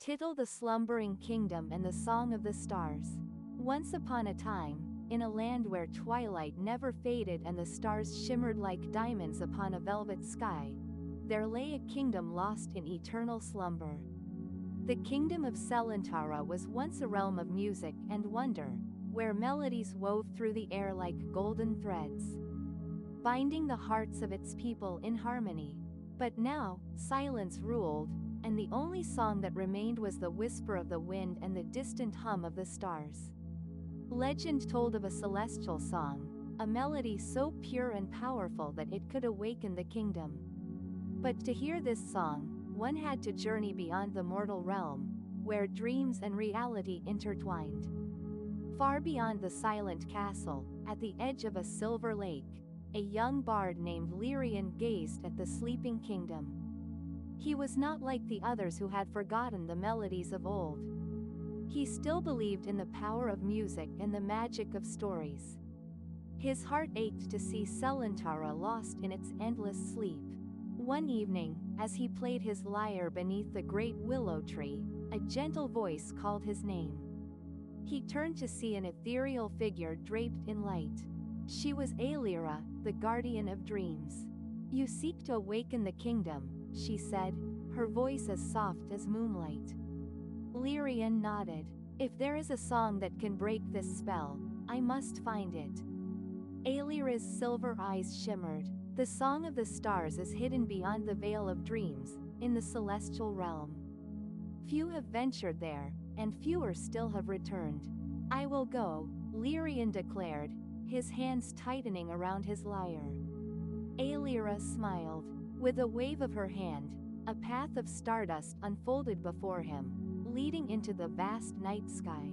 Tittle the Slumbering Kingdom and the Song of the Stars. Once upon a time, in a land where twilight never faded and the stars shimmered like diamonds upon a velvet sky, there lay a kingdom lost in eternal slumber. The kingdom of Selantara was once a realm of music and wonder, where melodies wove through the air like golden threads, binding the hearts of its people in harmony. But now, silence ruled, and the only song that remained was the whisper of the wind and the distant hum of the stars. Legend told of a celestial song, a melody so pure and powerful that it could awaken the kingdom. But to hear this song, one had to journey beyond the mortal realm, where dreams and reality intertwined. Far beyond the silent castle, at the edge of a silver lake, a young bard named Lyrian gazed at the sleeping kingdom. He was not like the others who had forgotten the melodies of old. He still believed in the power of music and the magic of stories. His heart ached to see Selantara lost in its endless sleep. One evening, as he played his lyre beneath the great willow tree, a gentle voice called his name. He turned to see an ethereal figure draped in light. She was Aelira, the guardian of dreams. "You seek to awaken the kingdom," she said, her voice as soft as moonlight. Lyrian nodded. "If there is a song that can break this spell, I must find it." Aelira's silver eyes shimmered. "The song of the stars is hidden beyond the veil of dreams, in the celestial realm. Few have ventured there, and fewer still have returned. I will go," Lyrian declared, his hands tightening around his lyre. Aelira smiled. With a wave of her hand, a path of stardust unfolded before him, leading into the vast night sky.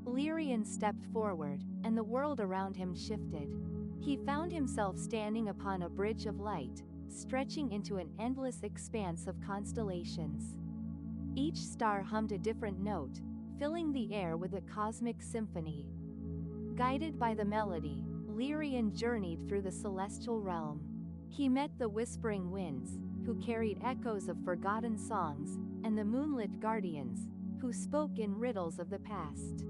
Lyrian stepped forward, and the world around him shifted. He found himself standing upon a bridge of light, stretching into an endless expanse of constellations. Each star hummed a different note, filling the air with a cosmic symphony. Guided by the melody, Lyrian journeyed through the celestial realm. He met the whispering winds, who carried echoes of forgotten songs, and the moonlit guardians, who spoke in riddles of the past.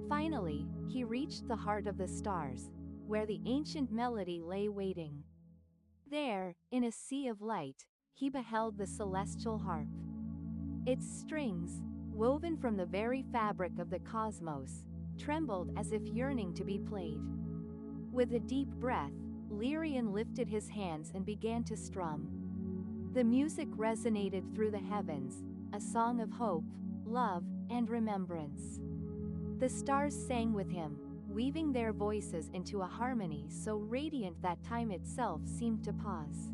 Finally, he reached the heart of the stars, where the ancient melody lay waiting. There, in a sea of light, he beheld the celestial harp. Its strings, woven from the very fabric of the cosmos, trembled as if yearning to be played. With a deep breath, Lyrian lifted his hands and began to strum. The music resonated through the heavens, a song of hope, love, and remembrance. The stars sang with him, weaving their voices into a harmony so radiant that time itself seemed to pause.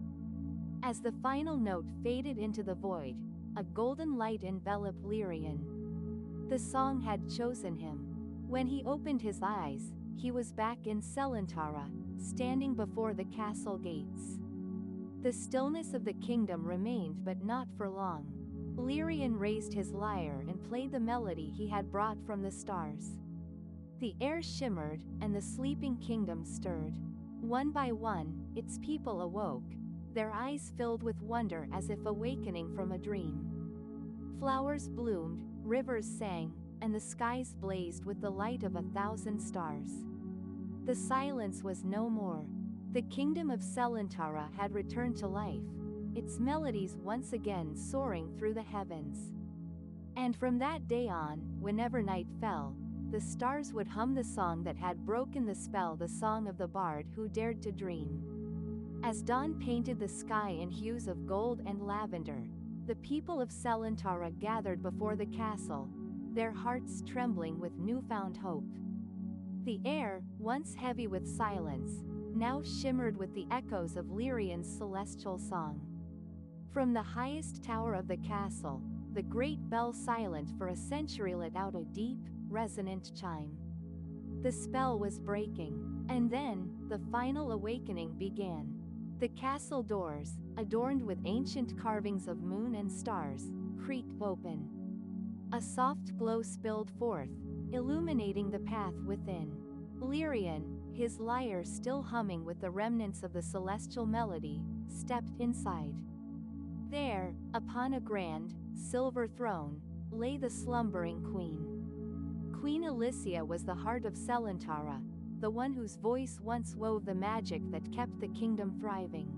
As the final note faded into the void, a golden light enveloped Lyrian. The song had chosen him. When he opened his eyes, he was back in Selantara, standing before the castle gates. The stillness of the kingdom remained, but not for long. Lyrian raised his lyre and played the melody he had brought from the stars. The air shimmered, and the sleeping kingdom stirred. One by one, its people awoke, their eyes filled with wonder as if awakening from a dream. Flowers bloomed, rivers sang, and the skies blazed with the light of 1,000 stars. The silence was no more. The kingdom of Selantara had returned to life, its melodies once again soaring through the heavens. And from that day on, whenever night fell, the stars would hum the song that had broken the spell, the song of the bard who dared to dream. As dawn painted the sky in hues of gold and lavender, the people of Selantara gathered before the castle, their hearts trembling with newfound hope. The air, once heavy with silence, now shimmered with the echoes of Lyrian's celestial song. From the highest tower of the castle, the great bell silent for a century let out a deep, resonant chime. The spell was breaking, and then, the final awakening began. The castle doors, adorned with ancient carvings of moon and stars, creaked open. A soft glow spilled forth, illuminating the path within. Lyrian, his lyre still humming with the remnants of the celestial melody, stepped inside. There, upon a grand, silver throne, lay the slumbering queen. Queen Alicia was the heart of Selentara, the one whose voice once wove the magic that kept the kingdom thriving.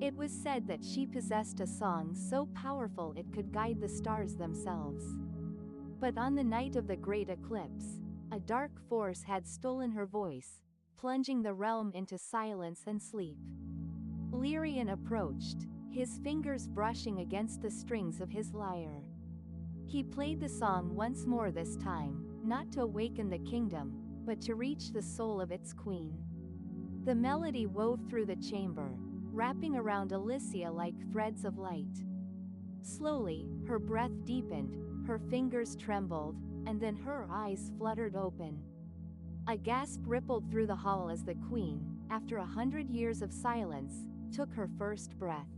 It was said that she possessed a song so powerful it could guide the stars themselves. But on the night of the great eclipse, a dark force had stolen her voice, plunging the realm into silence and sleep. Lyrian approached, his fingers brushing against the strings of his lyre. He played the song once more, this time, not to awaken the kingdom, but to reach the soul of its queen. The melody wove through the chamber, wrapping around Alicia like threads of light. Slowly, her breath deepened, her fingers trembled, and then her eyes fluttered open. A gasp rippled through the hall as the queen, after 100 years of silence, took her first breath.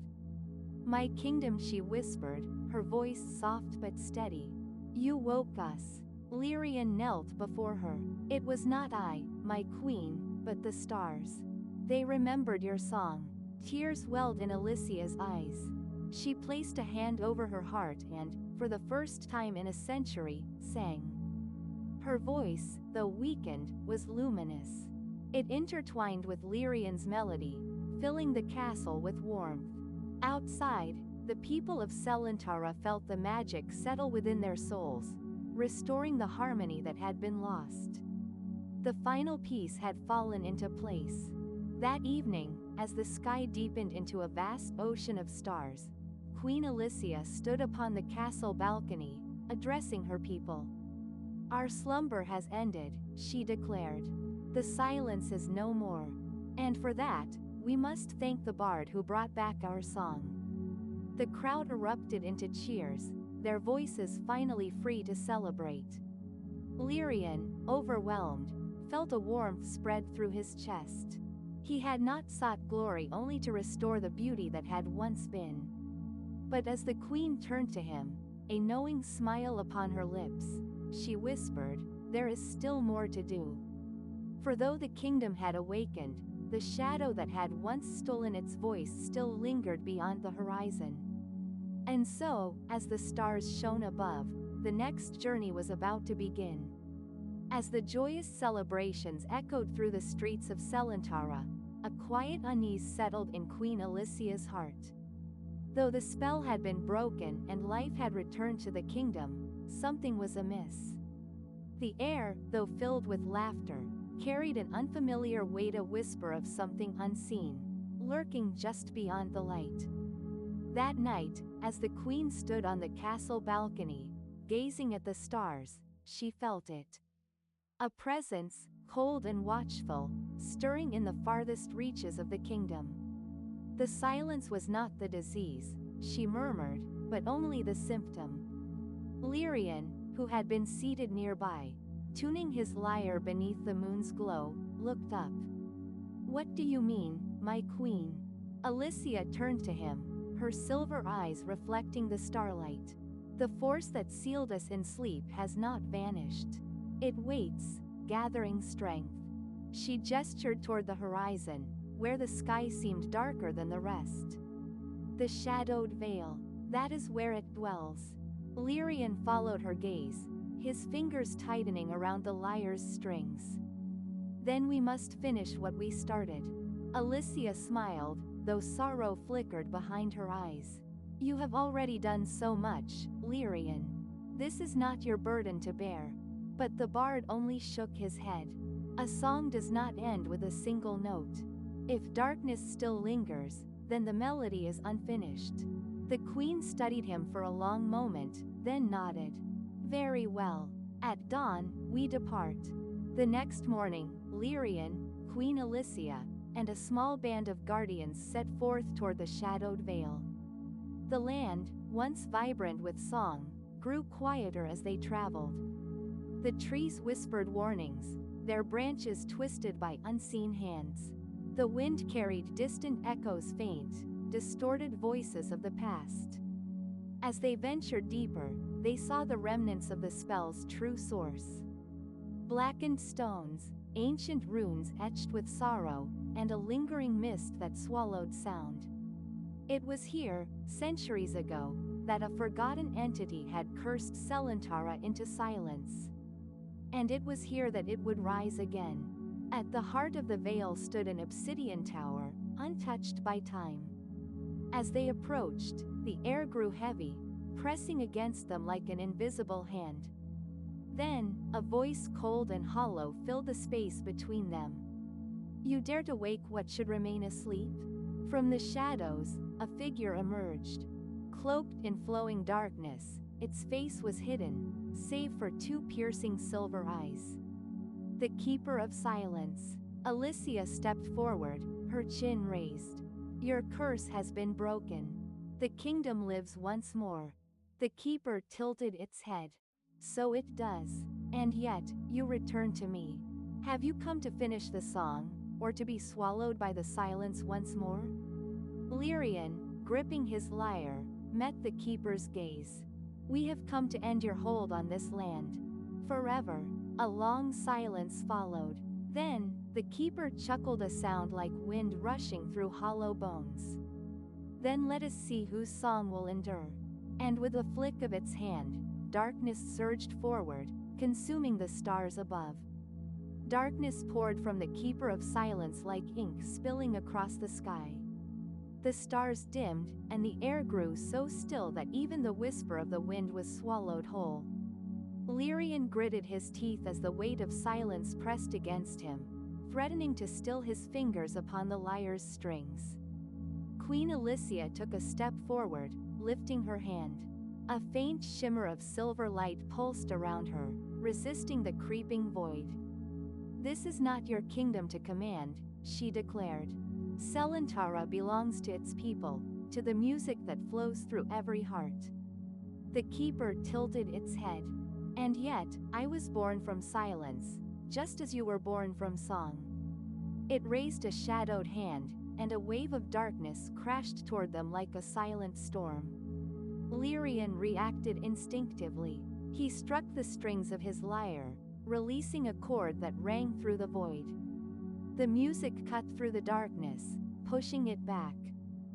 "My kingdom," she whispered, her voice soft but steady. "You woke us." Lyrian knelt before her. "It was not I, my queen, but the stars. They remembered your song." Tears welled in Alicia's eyes. She placed a hand over her heart and, for the first time in a century, sang. Her voice, though weakened, was luminous. It intertwined with Lyrian's melody, filling the castle with warmth. Outside, the people of Selentara felt the magic settle within their souls, restoring the harmony that had been lost. The final piece had fallen into place. That evening, as the sky deepened into a vast ocean of stars, Queen Alicia stood upon the castle balcony, addressing her people. "Our slumber has ended," she declared. "The silence is no more. And for that, we must thank the bard who brought back our song." The crowd erupted into cheers, their voices finally free to celebrate. Lyrian, overwhelmed, felt a warmth spread through his chest. He had not sought glory only to restore the beauty that had once been. But as the queen turned to him, a knowing smile upon her lips, she whispered, "There is still more to do." For though the kingdom had awakened, the shadow that had once stolen its voice still lingered beyond the horizon. And so, as the stars shone above, the next journey was about to begin. As the joyous celebrations echoed through the streets of Selentara, a quiet unease settled in Queen Alicia's heart. Though the spell had been broken and life had returned to the kingdom, something was amiss. The air, though filled with laughter, carried an unfamiliar weight, a whisper of something unseen, lurking just beyond the light. That night, as the queen stood on the castle balcony, gazing at the stars, she felt it. A presence, cold and watchful, stirring in the farthest reaches of the kingdom. The silence was not the disease, she murmured, but only the symptom. Lyrian, who had been seated nearby, tuning his lyre beneath the moon's glow, looked up. "What do you mean, my queen?" Alicia turned to him, her silver eyes reflecting the starlight. "The force that sealed us in sleep has not vanished. It waits, gathering strength." She gestured toward the horizon, where the sky seemed darker than the rest. "The shadowed veil, that is where it dwells." Lyrian followed her gaze, his fingers tightening around the lyre's strings. "Then we must finish what we started." Alicia smiled, though sorrow flickered behind her eyes. "You have already done so much, Lyrian. This is not your burden to bear." But the bard only shook his head. "A song does not end with a single note. If darkness still lingers, then the melody is unfinished." The queen studied him for a long moment, then nodded. "Very well. At dawn, we depart." The next morning, Lyrian, Queen Alicia, and a small band of guardians set forth toward the shadowed veil. The land, once vibrant with song, grew quieter as they traveled. The trees whispered warnings, their branches twisted by unseen hands. The wind carried distant echoes, faint, distorted voices of the past. As they ventured deeper, they saw the remnants of the spell's true source. Blackened stones, ancient runes etched with sorrow, and a lingering mist that swallowed sound. It was here, centuries ago, that a forgotten entity had cursed Selantara into silence. And it was here that it would rise again. At the heart of the veil stood an obsidian tower, untouched by time. As they approached, the air grew heavy, pressing against them like an invisible hand. Then, a voice cold and hollow filled the space between them. "You dare to wake what should remain asleep?" From the shadows, a figure emerged. Cloaked in flowing darkness, its face was hidden, save for two piercing silver eyes. The Keeper of Silence. Alicia stepped forward, her chin raised. "Your curse has been broken. The kingdom lives once more." The Keeper tilted its head. "So it does. And yet, you return to me. Have you come to finish the song, or to be swallowed by the silence once more?" Lyrian, gripping his lyre, met the Keeper's gaze. "We have come to end your hold on this land. Forever." A long silence followed. Then, the Keeper chuckled, a sound like wind rushing through hollow bones. "Then let us see whose song will endure." And with a flick of its hand, darkness surged forward, consuming the stars above. Darkness poured from the Keeper of Silence like ink spilling across the sky. The stars dimmed, and the air grew so still that even the whisper of the wind was swallowed whole. Lyrian gritted his teeth as the weight of silence pressed against him, threatening to still his fingers upon the lyre's strings. Queen Alicia took a step forward, lifting her hand. A faint shimmer of silver light pulsed around her, resisting the creeping void. "This is not your kingdom to command," she declared. "Selantara belongs to its people, to the music that flows through every heart." The Keeper tilted its head. "And yet, I was born from silence, just as you were born from song." It raised a shadowed hand, and a wave of darkness crashed toward them like a silent storm. Lyrian reacted instinctively. He struck the strings of his lyre, releasing a chord that rang through the void. The music cut through the darkness, pushing it back.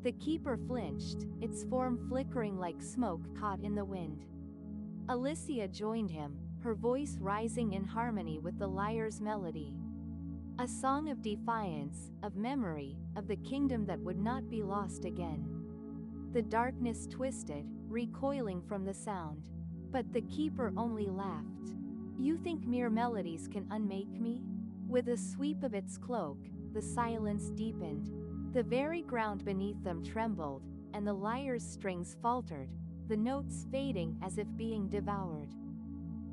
The Keeper flinched, its form flickering like smoke caught in the wind. Alicia joined him, her voice rising in harmony with the lyre's melody. A song of defiance, of memory, of the kingdom that would not be lost again. The darkness twisted, recoiling from the sound. But the Keeper only laughed. "You think mere melodies can unmake me?" With a sweep of its cloak, the silence deepened. The very ground beneath them trembled, and the lyre's strings faltered, the notes fading as if being devoured.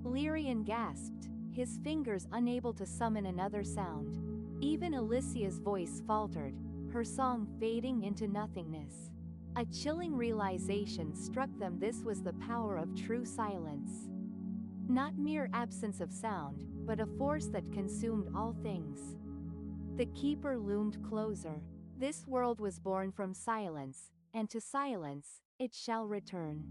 Lyrian gasped, his fingers unable to summon another sound. Even Alicia's voice faltered, her song fading into nothingness. A chilling realization struck them: this was the power of true silence. Not mere absence of sound, but a force that consumed all things. The Keeper loomed closer. This world was born from silence, and to silence it shall return.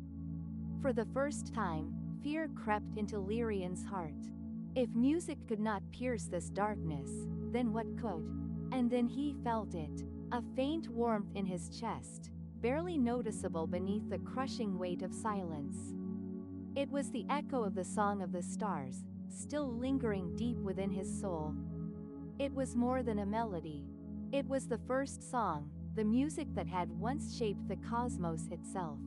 For the first time, fear crept into Lyrian's heart. If music could not pierce this darkness, then what could? And then he felt it, a faint warmth in his chest, barely noticeable beneath the crushing weight of silence. It was the echo of the Song of the Stars, still lingering deep within his soul. It was more than a melody. It was the first song, the music that had once shaped the cosmos itself.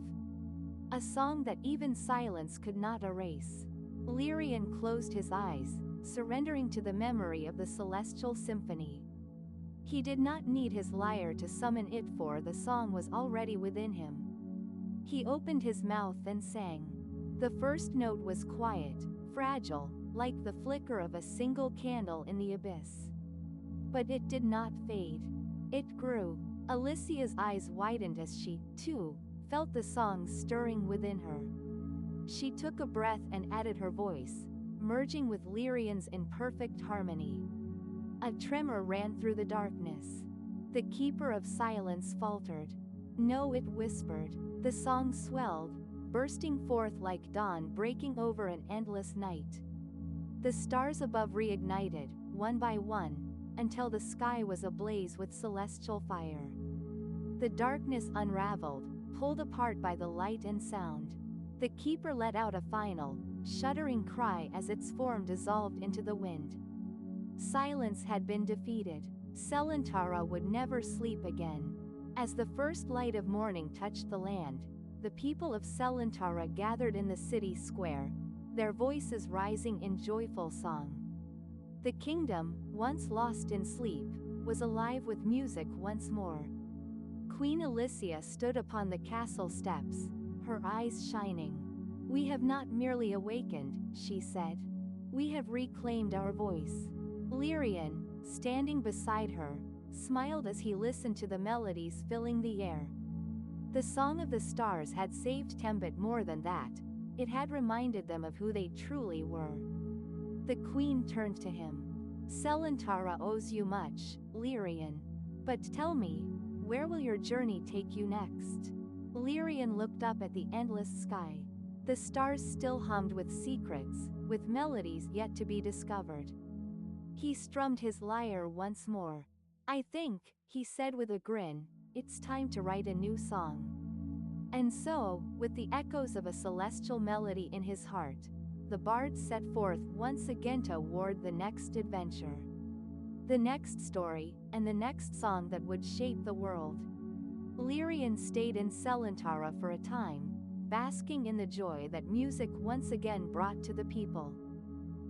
A song that even silence could not erase. Lyrian closed his eyes, surrendering to the memory of the celestial symphony. He did not need his lyre to summon it, for the song was already within him. He opened his mouth and sang. The first note was quiet, fragile, like the flicker of a single candle in the abyss. But it did not fade. It grew. Alicia's eyes widened as she, too, felt the song stirring within her. She took a breath and added her voice, merging with Lyrian's in perfect harmony. A tremor ran through the darkness. The Keeper of Silence faltered. "No," it whispered. The song swelled, bursting forth like dawn breaking over an endless night. The stars above reignited, one by one, until the sky was ablaze with celestial fire. The darkness unraveled, pulled apart by the light and sound. The keeper let out a final, shuddering cry as its form dissolved into the wind. Silence had been defeated. Selentara would never sleep again. As the first light of morning touched the land, the people of Selentara gathered in the city square, their voices rising in joyful song. The kingdom, once lost in sleep, was alive with music once more. Queen Alicia stood upon the castle steps, her eyes shining. "We have not merely awakened," she said. "We have reclaimed our voice." Lyrian, standing beside her, smiled as he listened to the melodies filling the air. The Song of the Stars had saved Tembet more than that. It had reminded them of who they truly were. The queen turned to him. "Selentara owes you much, Lyrian. But tell me, where will your journey take you next?" Lyrian looked up at the endless sky. The stars still hummed with secrets, with melodies yet to be discovered. He strummed his lyre once more. "I think," he said with a grin, "it's time to write a new song." And so, with the echoes of a celestial melody in his heart, the bard set forth once again toward the next adventure. The next story, and the next song that would shape the world. Lyrian stayed in Selentara for a time, basking in the joy that music once again brought to the people.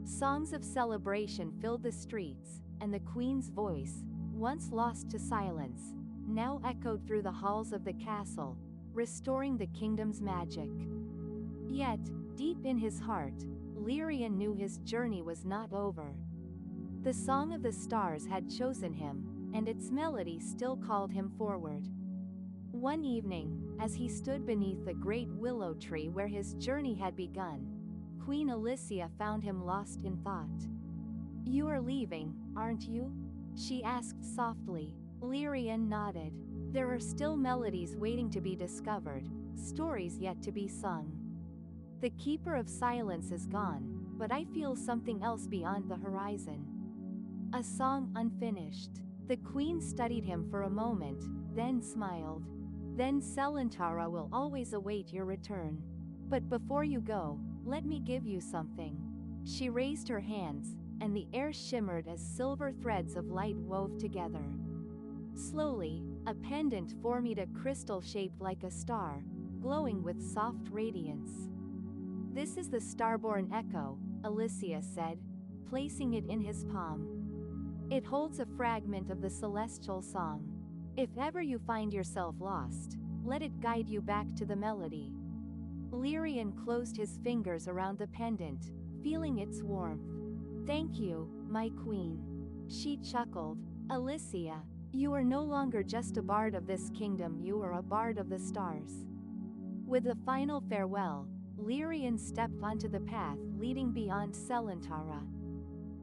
Songs of celebration filled the streets, and the queen's voice, once lost to silence, now echoed through the halls of the castle, restoring the kingdom's magic. Yet, deep in his heart, Lyrian knew his journey was not over. The Song of the Stars had chosen him, and its melody still called him forward. One evening, as he stood beneath the great willow tree where his journey had begun, Queen Alicia found him lost in thought. "You are leaving, aren't you?" she asked softly. Lyrian nodded. "There are still melodies waiting to be discovered, stories yet to be sung. The Keeper of Silence is gone, but I feel something else beyond the horizon. A song unfinished." The queen studied him for a moment, then smiled. "Then Selentara will always await your return. But before you go, let me give you something." She raised her hands, and the air shimmered as silver threads of light wove together. Slowly, a pendant formed a crystal shaped like a star, glowing with soft radiance. "This is the Starborn Echo," Alicia said, placing it in his palm. "It holds a fragment of the celestial song. If ever you find yourself lost, let it guide you back to the melody." Lyrian closed his fingers around the pendant, feeling its warmth. "Thank you, my queen." She chuckled. "Alicia, you are no longer just a bard of this kingdom, you are a bard of the stars." With a final farewell, Lyrian stepped onto the path leading beyond Selentara.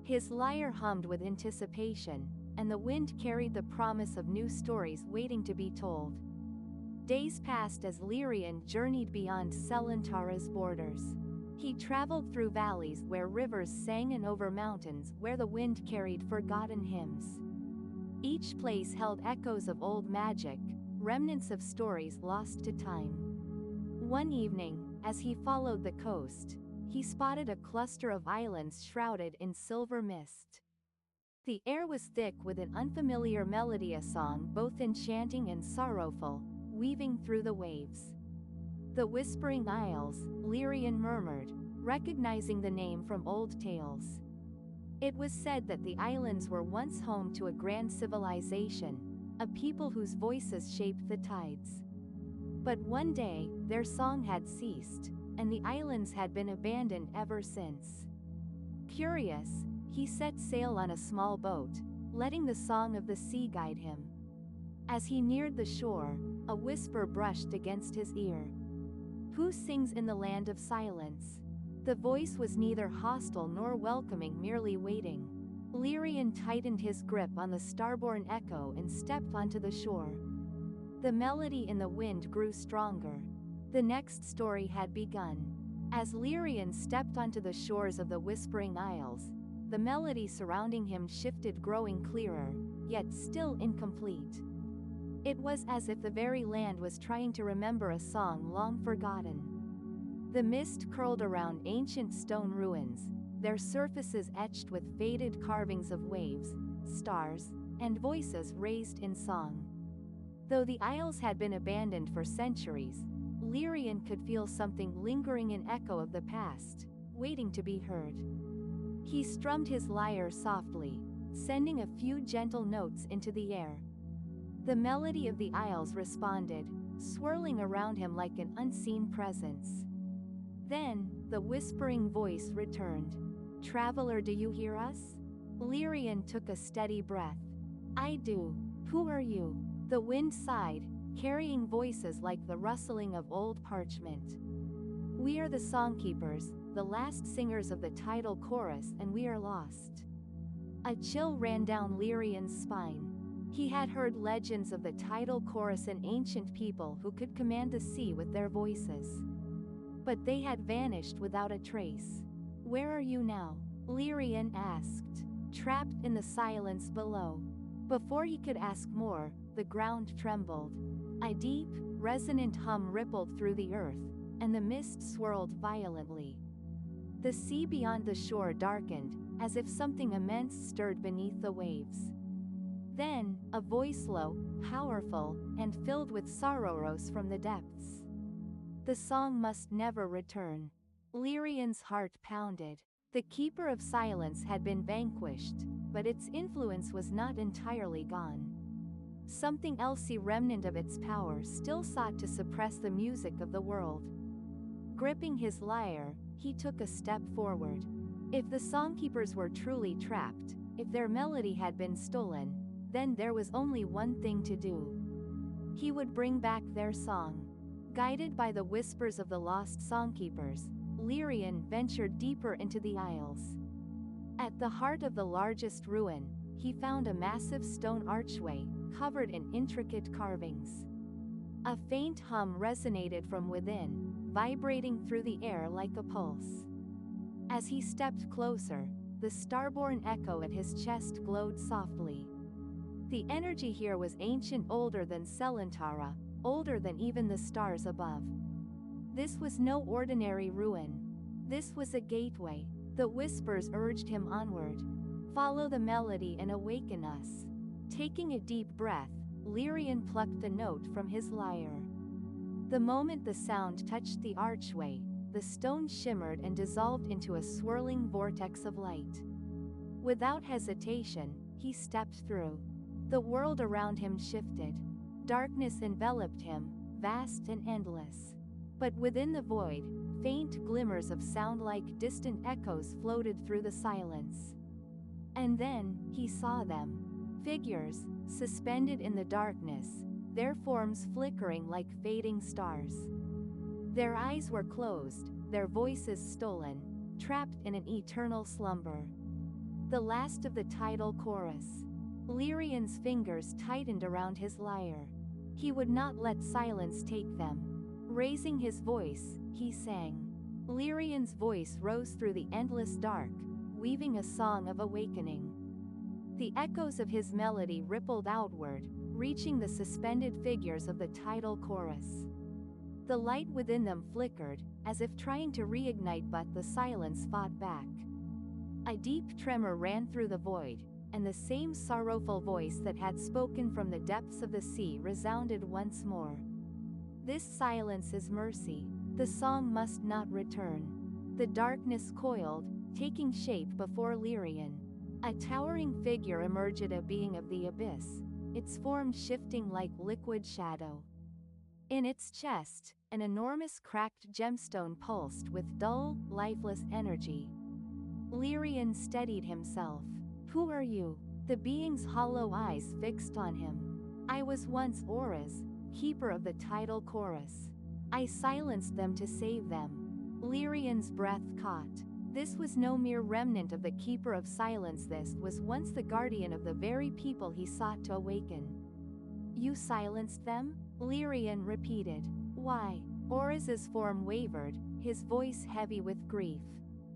His lyre hummed with anticipation, and the wind carried the promise of new stories waiting to be told. Days passed as Lyrian journeyed beyond Selentara's borders. He traveled through valleys where rivers sang and over mountains where the wind carried forgotten hymns. Each place held echoes of old magic, remnants of stories lost to time. One evening, as he followed the coast, he spotted a cluster of islands shrouded in silver mist. The air was thick with an unfamiliar melody, a song both enchanting and sorrowful, weaving through the waves. "The Whispering Isles," Lyrian murmured, recognizing the name from old tales. It was said that the islands were once home to a grand civilization, a people whose voices shaped the tides. But one day, their song had ceased, and the islands had been abandoned ever since. Curious, he set sail on a small boat, letting the song of the sea guide him. As he neared the shore, a whisper brushed against his ear. "Who sings in the land of silence?" The voice was neither hostile nor welcoming, merely waiting. Lyrian tightened his grip on the starborn echo and stepped onto the shore. The melody in the wind grew stronger. The next story had begun. As Lyrian stepped onto the shores of the Whispering Isles, the melody surrounding him shifted, growing clearer, yet still incomplete. It was as if the very land was trying to remember a song long forgotten. The mist curled around ancient stone ruins, their surfaces etched with faded carvings of waves, stars, and voices raised in song. Though the isles had been abandoned for centuries, Lyrian could feel something lingering in echo of the past, waiting to be heard. He strummed his lyre softly, sending a few gentle notes into the air. The melody of the isles responded, swirling around him like an unseen presence. Then, the whispering voice returned. "Traveler, do you hear us?" Lyrian took a steady breath. "I do. Who are you?" The wind sighed, carrying voices like the rustling of old parchment. "We are the songkeepers, the last singers of the tidal chorus, and we are lost." A chill ran down Lyrian's spine. He had heard legends of the tidal chorus and ancient people who could command the sea with their voices. But they had vanished without a trace. "Where are you now?" Lyrian asked, trapped in the silence below. Before he could ask more, the ground trembled. A deep, resonant hum rippled through the earth, and the mist swirled violently. The sea beyond the shore darkened, as if something immense stirred beneath the waves. Then, a voice low, powerful, and filled with sorrow rose from the depths. "The song must never return." Lyrian's heart pounded. The Keeper of Silence had been vanquished, but its influence was not entirely gone. Something else, a remnant of its power, still sought to suppress the music of the world. Gripping his lyre, he took a step forward. If the songkeepers were truly trapped, if their melody had been stolen, then there was only one thing to do. He would bring back their song. Guided by the whispers of the lost songkeepers, Lyrian ventured deeper into the isles. At the heart of the largest ruin, he found a massive stone archway, covered in intricate carvings. A faint hum resonated from within, vibrating through the air like a pulse. As he stepped closer, the starborn echo at his chest glowed softly. The energy here was ancient, older than Selentara, older than even the stars above. This was no ordinary ruin. This was a gateway. The whispers urged him onward. "Follow the melody and awaken us." Taking a deep breath, Lyrian plucked a note from his lyre. The moment the sound touched the archway, the stone shimmered and dissolved into a swirling vortex of light. Without hesitation, he stepped through. The world around him shifted. Darkness enveloped him, vast and endless. But within the void, faint glimmers of sound like distant echoes floated through the silence. And then, he saw them. Figures, suspended in the darkness, their forms flickering like fading stars. Their eyes were closed, their voices stolen, trapped in an eternal slumber. The last of the tidal chorus. Lyrian's fingers tightened around his lyre. He would not let silence take them. Raising his voice, he sang. Lyrian's voice rose through the endless dark, weaving a song of awakening. The echoes of his melody rippled outward, reaching the suspended figures of the tidal chorus. The light within them flickered, as if trying to reignite, but the silence fought back. A deep tremor ran through the void, and the same sorrowful voice that had spoken from the depths of the sea resounded once more. "This silence is mercy. The song must not return." The darkness coiled, taking shape before Lyrian. A towering figure emerged, a being of the abyss, its form shifting like liquid shadow. In its chest, an enormous cracked gemstone pulsed with dull, lifeless energy. Lyrian steadied himself. "Who are you?" The being's hollow eyes fixed on him. "I was once Aura's, keeper of the tidal chorus. I silenced them to save them." Lyrian's breath caught. This was no mere remnant of the Keeper of Silence. This was once the guardian of the very people he sought to awaken. "You silenced them?" Lyrian repeated. "Why?" Aura's form wavered, his voice heavy with grief.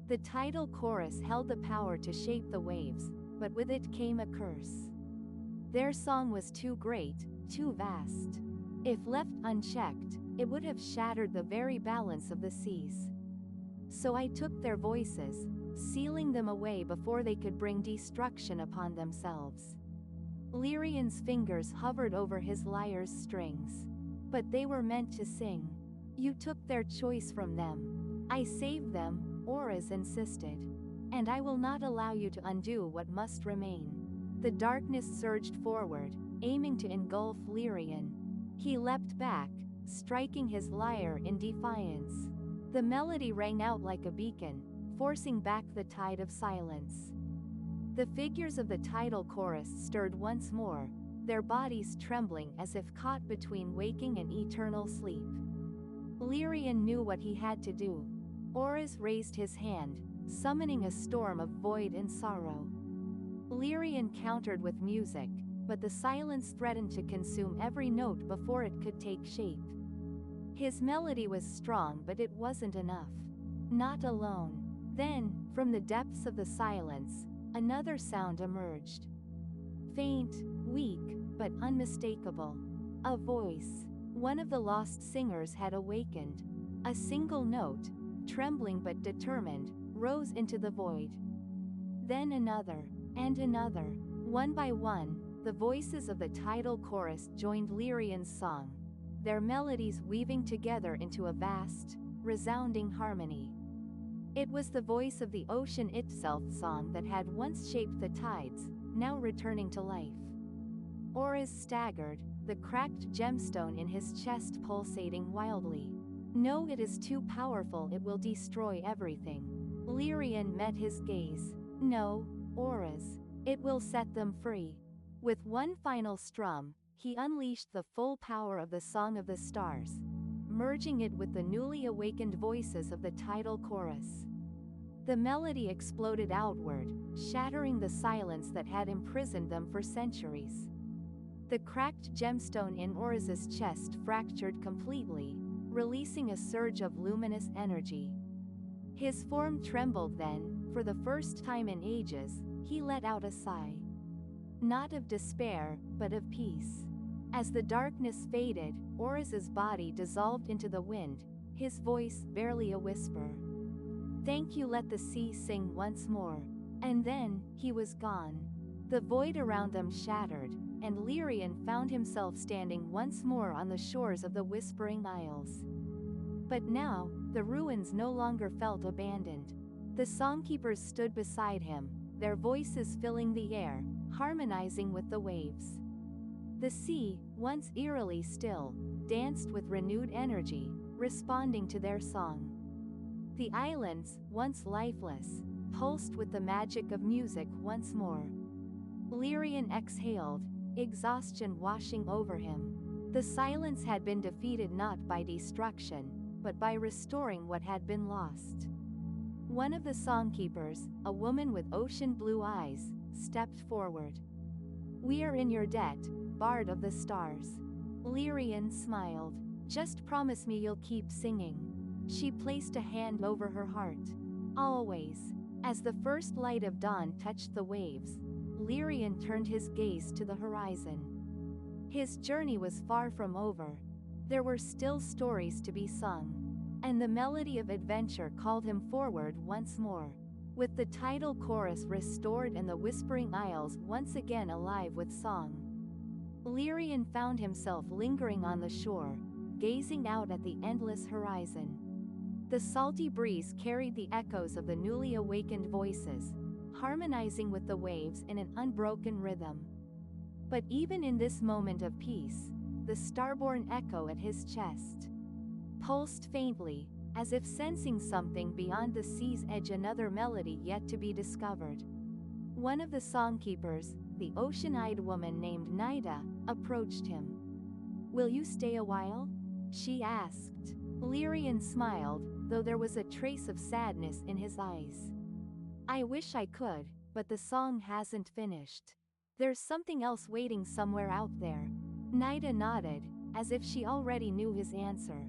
The tidal chorus held the power to shape the waves, but with it came a curse. Their song was too great, too vast. If left unchecked, it would have shattered the very balance of the seas. So I took their voices, sealing them away before they could bring destruction upon themselves. Lyrian's fingers hovered over his lyre's strings. But they were meant to sing. You took their choice from them. I saved them, Auras insisted. And I will not allow you to undo what must remain. The darkness surged forward, aiming to engulf Lyrian. He leapt back, striking his lyre in defiance. The melody rang out like a beacon, forcing back the tide of silence. The figures of the tidal chorus stirred once more, their bodies trembling as if caught between waking and eternal sleep. Lyrian knew what he had to do. Auras raised his hand, summoning a storm of void and sorrow. Lyrian countered with music, but the silence threatened to consume every note before it could take shape. His melody was strong, but it wasn't enough. Not alone. Then, from the depths of the silence, another sound emerged. Faint, weak, but unmistakable. A voice. One of the lost singers had awakened. A single note, trembling but determined, rose into the void. Then another, and another. One by one, the voices of the tidal chorus joined Lyrian's song, their melodies weaving together into a vast, resounding harmony. It was the voice of the ocean itself song that had once shaped the tides, now returning to life. Auras staggered, the cracked gemstone in his chest pulsating wildly. No, it is too powerful, it will destroy everything. Lyrian met his gaze. No, Auras. It will set them free. With one final strum, he unleashed the full power of the Song of the Stars, merging it with the newly awakened voices of the tidal chorus. The melody exploded outward, shattering the silence that had imprisoned them for centuries. The cracked gemstone in Auras' chest fractured completely, releasing a surge of luminous energy. His form trembled then, for the first time in ages, he let out a sigh. Not of despair, but of peace. As the darkness faded, Auras' body dissolved into the wind, his voice barely a whisper. Thank you, let the sea sing once more. And then, he was gone. The void around them shattered, and Lyrian found himself standing once more on the shores of the Whispering Isles. But now, the ruins no longer felt abandoned. The songkeepers stood beside him, their voices filling the air, harmonizing with the waves. The sea, once eerily still, danced with renewed energy, responding to their song. The islands, once lifeless, pulsed with the magic of music once more. Lyrian exhaled, exhaustion washing over him. The silence had been defeated not by destruction, but by restoring what had been lost. One of the songkeepers, a woman with ocean blue eyes, stepped forward. We are in your debt, Bard of the Stars. Lyrian smiled. Just promise me you'll keep singing. She placed a hand over her heart. Always. As the first light of dawn touched the waves, Lyrian turned his gaze to the horizon. His journey was far from over. There were still stories to be sung. And the melody of adventure called him forward once more. With the tidal chorus restored and the Whispering Isles once again alive with song, Lyrian found himself lingering on the shore, gazing out at the endless horizon. The salty breeze carried the echoes of the newly awakened voices, harmonizing with the waves in an unbroken rhythm. But even in this moment of peace, the starborn echo at his chest pulsed faintly, as if sensing something beyond the sea's edge, another melody yet to be discovered. One of the songkeepers, the ocean-eyed woman named Nida, approached him. Will you stay a while? She asked. Lyrian smiled, though there was a trace of sadness in his eyes. I wish I could, but the song hasn't finished. There's something else waiting somewhere out there. Nida nodded, as if she already knew his answer.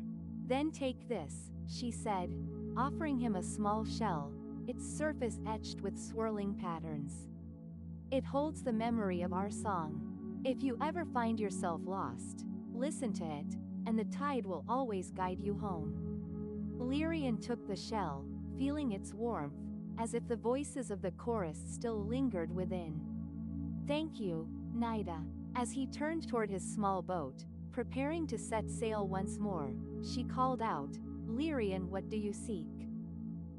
Then take this, she said, offering him a small shell, its surface etched with swirling patterns. It holds the memory of our song. If you ever find yourself lost, listen to it, and the tide will always guide you home. Lyrian took the shell, feeling its warmth, as if the voices of the chorus still lingered within. Thank you, Nida. As he turned toward his small boat, preparing to set sail once more, she called out, Lyrian, what do you seek?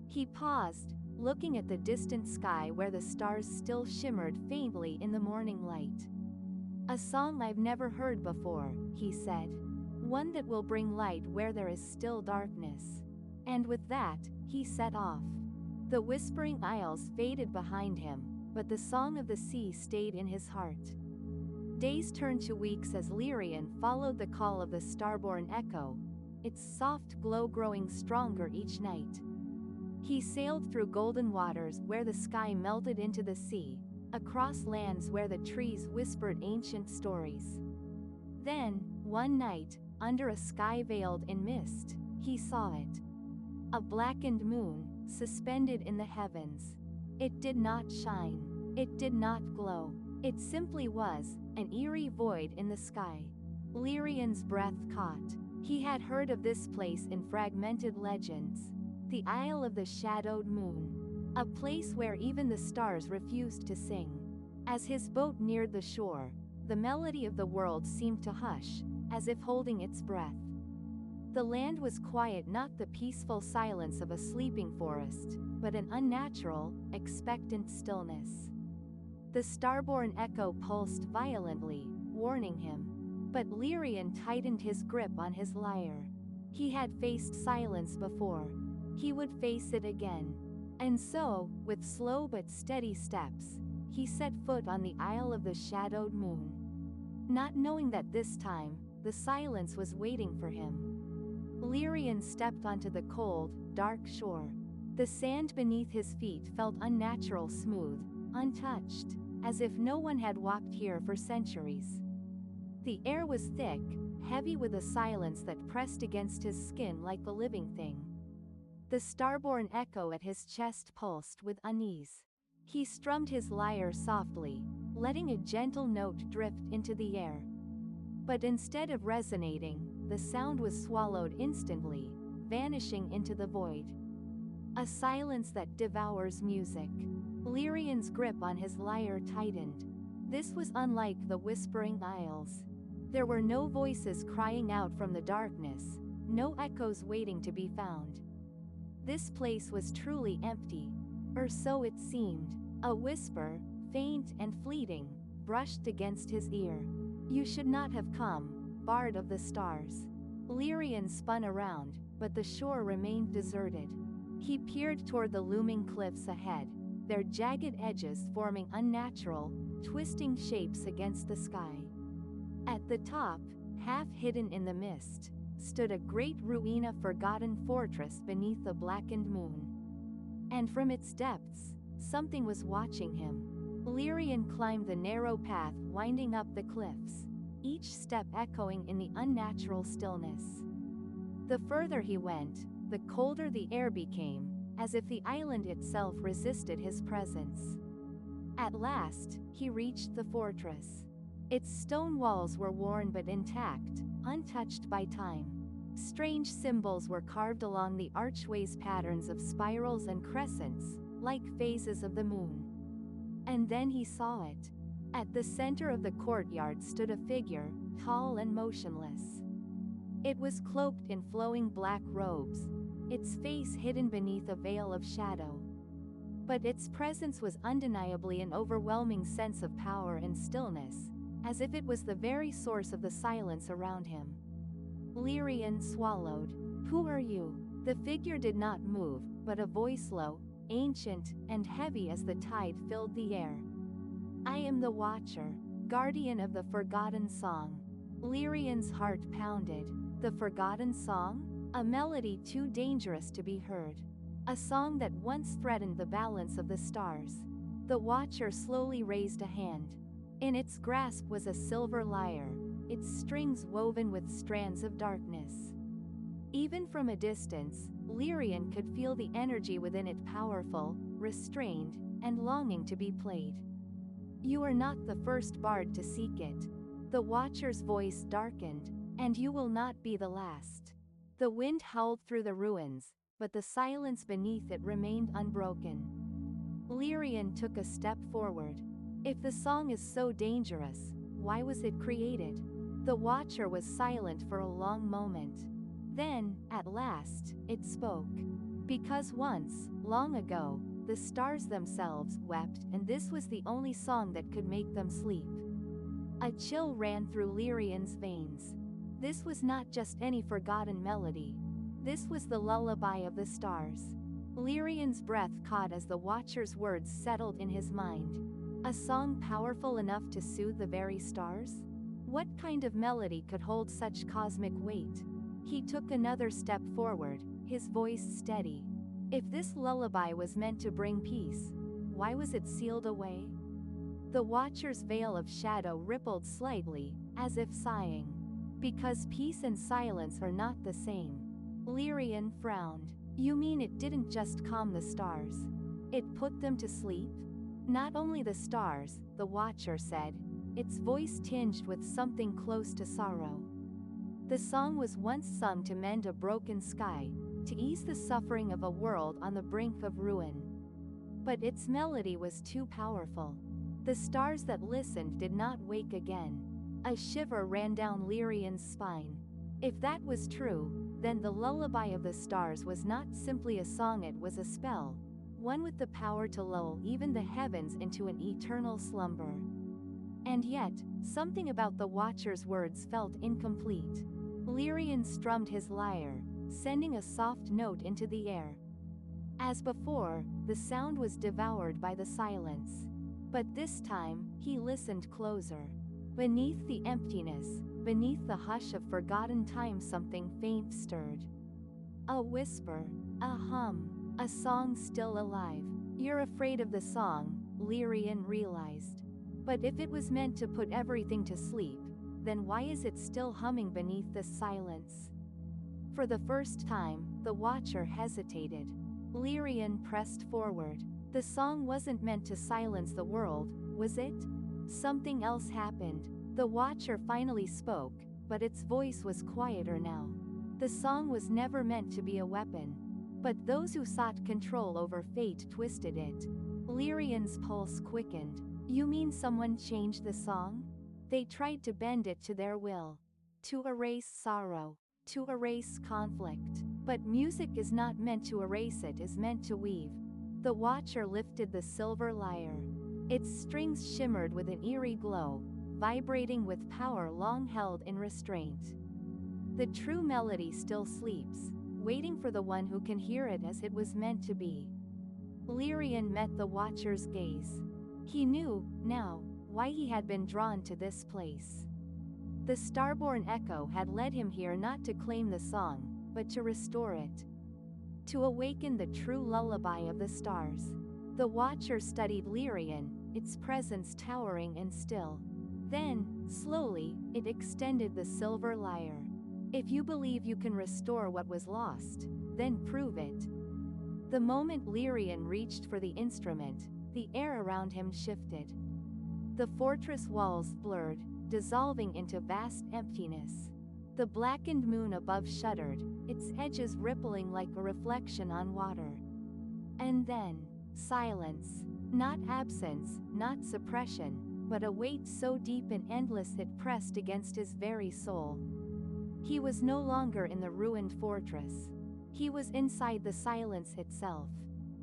He paused, looking at the distant sky where the stars still shimmered faintly in the morning light. A song I've never heard before, he said. One that will bring light where there is still darkness. And with that, he set off. The whispering isles faded behind him, but the song of the sea stayed in his heart. Days turned to weeks as Lyrian followed the call of the starborn echo, its soft glow growing stronger each night. He sailed through golden waters where the sky melted into the sea, across lands where the trees whispered ancient stories. Then, one night, under a sky veiled in mist, he saw it. A blackened moon, suspended in the heavens. It did not shine. It did not glow. It simply was, an eerie void in the sky. Lyrian's breath caught. He had heard of this place in fragmented legends. The Isle of the Shadowed Moon. A place where even the stars refused to sing. As his boat neared the shore, the melody of the world seemed to hush, as if holding its breath. The land was quiet, not the peaceful silence of a sleeping forest, but an unnatural, expectant stillness. The starborn echo pulsed violently, warning him. But Lyrian tightened his grip on his lyre. He had faced silence before. He would face it again. And so, with slow but steady steps, he set foot on the Isle of the Shadowed Moon. Not knowing that this time, the silence was waiting for him. Lyrian stepped onto the cold, dark shore. The sand beneath his feet felt unnatural smooth, untouched, as if no one had walked here for centuries. The air was thick, heavy with a silence that pressed against his skin like a living thing. The starborn echo at his chest pulsed with unease. He strummed his lyre softly, letting a gentle note drift into the air. But instead of resonating, the sound was swallowed instantly, vanishing into the void. A silence that devours music. Lyrian's grip on his lyre tightened. This was unlike the Whispering Isles. There were no voices crying out from the darkness, no echoes waiting to be found. This place was truly empty, or so it seemed. A whisper, faint and fleeting, brushed against his ear. You should not have come, Bard of the Stars. Lyrian spun around, but the shore remained deserted. He peered toward the looming cliffs ahead, their jagged edges forming unnatural, twisting shapes against the sky. At the top, half hidden in the mist, stood a great ruin, a forgotten fortress beneath the blackened moon. And from its depths, something was watching him. Lyrian climbed the narrow path winding up the cliffs, each step echoing in the unnatural stillness. The further he went, the colder the air became, as if the island itself resisted his presence. At last, he reached the fortress. Its stone walls were worn but intact, untouched by time. Strange symbols were carved along the archways, patterns of spirals and crescents, like phases of the moon. And then he saw it. At the center of the courtyard stood a figure, tall and motionless. It was cloaked in flowing black robes, its face hidden beneath a veil of shadow. But its presence was undeniably an overwhelming sense of power and stillness, as if it was the very source of the silence around him. Lyrian swallowed. Who are you? The figure did not move, but a voice low, ancient, and heavy as the tide filled the air. I am the Watcher, guardian of the Forgotten Song. Lyrian's heart pounded. The Forgotten Song? A melody too dangerous to be heard. A song that once threatened the balance of the stars. The Watcher slowly raised a hand. In its grasp was a silver lyre, its strings woven with strands of darkness. Even from a distance, Lyrian could feel the energy within it, powerful, restrained, and longing to be played. You are not the first bard to seek it. The watcher's voice darkened, and you will not be the last. The wind howled through the ruins, but the silence beneath it remained unbroken. Lyrian took a step forward. If the song is so dangerous, why was it created? The watcher was silent for a long moment. Then, at last, it spoke. Because once, long ago, the stars themselves wept, and this was the only song that could make them sleep. A chill ran through Lyrian's veins. This was not just any forgotten melody. This was the lullaby of the stars. Lyrian's breath caught as the watcher's words settled in his mind. A song powerful enough to soothe the very stars? What kind of melody could hold such cosmic weight? He took another step forward, his voice steady. If this lullaby was meant to bring peace, why was it sealed away? The watcher's veil of shadow rippled slightly, as if sighing. Because peace and silence are not the same. Lyrian frowned. You mean it didn't just calm the stars? It put them to sleep? Not only the stars, the watcher said, its voice tinged with something close to sorrow. The song was once sung to mend a broken sky, to ease the suffering of a world on the brink of ruin. But its melody was too powerful. The stars that listened did not wake again. A shiver ran down Lyrian's spine. If that was true, then the lullaby of the stars was not simply a song, it was a spell, one with the power to lull even the heavens into an eternal slumber. And yet, something about the watcher's words felt incomplete. Lyrian strummed his lyre, sending a soft note into the air. As before, the sound was devoured by the silence. But this time, he listened closer. Beneath the emptiness, beneath the hush of forgotten time, something faint stirred. A whisper, a hum, a song still alive. You're afraid of the song, Lyrian realized. But if it was meant to put everything to sleep, then why is it still humming beneath this silence? For the first time, the watcher hesitated. Lyrian pressed forward. The song wasn't meant to silence the world, was it? Something else happened. The watcher finally spoke, but its voice was quieter now. The song was never meant to be a weapon. But those who sought control over fate twisted it. Lyrian's pulse quickened. You mean someone changed the song? They tried to bend it to their will. To erase sorrow. To erase conflict. But music is not meant to erase, it is meant to weave. The watcher lifted the silver lyre. Its strings shimmered with an eerie glow, vibrating with power long held in restraint. The true melody still sleeps, waiting for the one who can hear it as it was meant to be. Lyrian met the watcher's gaze. He knew, now, why he had been drawn to this place. The starborn echo had led him here not to claim the song, but to restore it. To awaken the true lullaby of the stars. The watcher studied Lyrian, its presence towering and still. Then, slowly, it extended the silver lyre. If you believe you can restore what was lost, then prove it. The moment Lyrian reached for the instrument, the air around him shifted. The fortress walls blurred, dissolving into vast emptiness. The blackened moon above shuddered, its edges rippling like a reflection on water. And then, silence. Not absence, not suppression, but a weight so deep and endless it pressed against his very soul. He was no longer in the ruined fortress. He was inside the silence itself.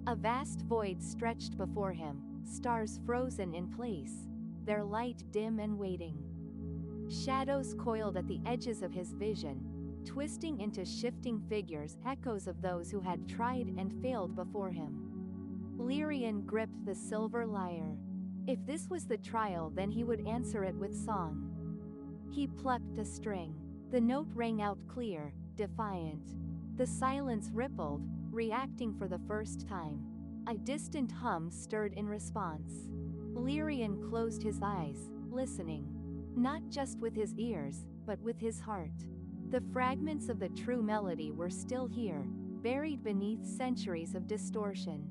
A vast void stretched before him, stars frozen in place, their light dim and waiting. Shadows coiled at the edges of his vision, twisting into shifting figures, echoes of those who had tried and failed before him. Lyrian gripped the silver lyre. If this was the trial, then he would answer it with song. He plucked a string. The note rang out clear, defiant. The silence rippled, reacting for the first time. A distant hum stirred in response. Lyrian closed his eyes, listening. Not just with his ears, but with his heart. The fragments of the true melody were still here, buried beneath centuries of distortion.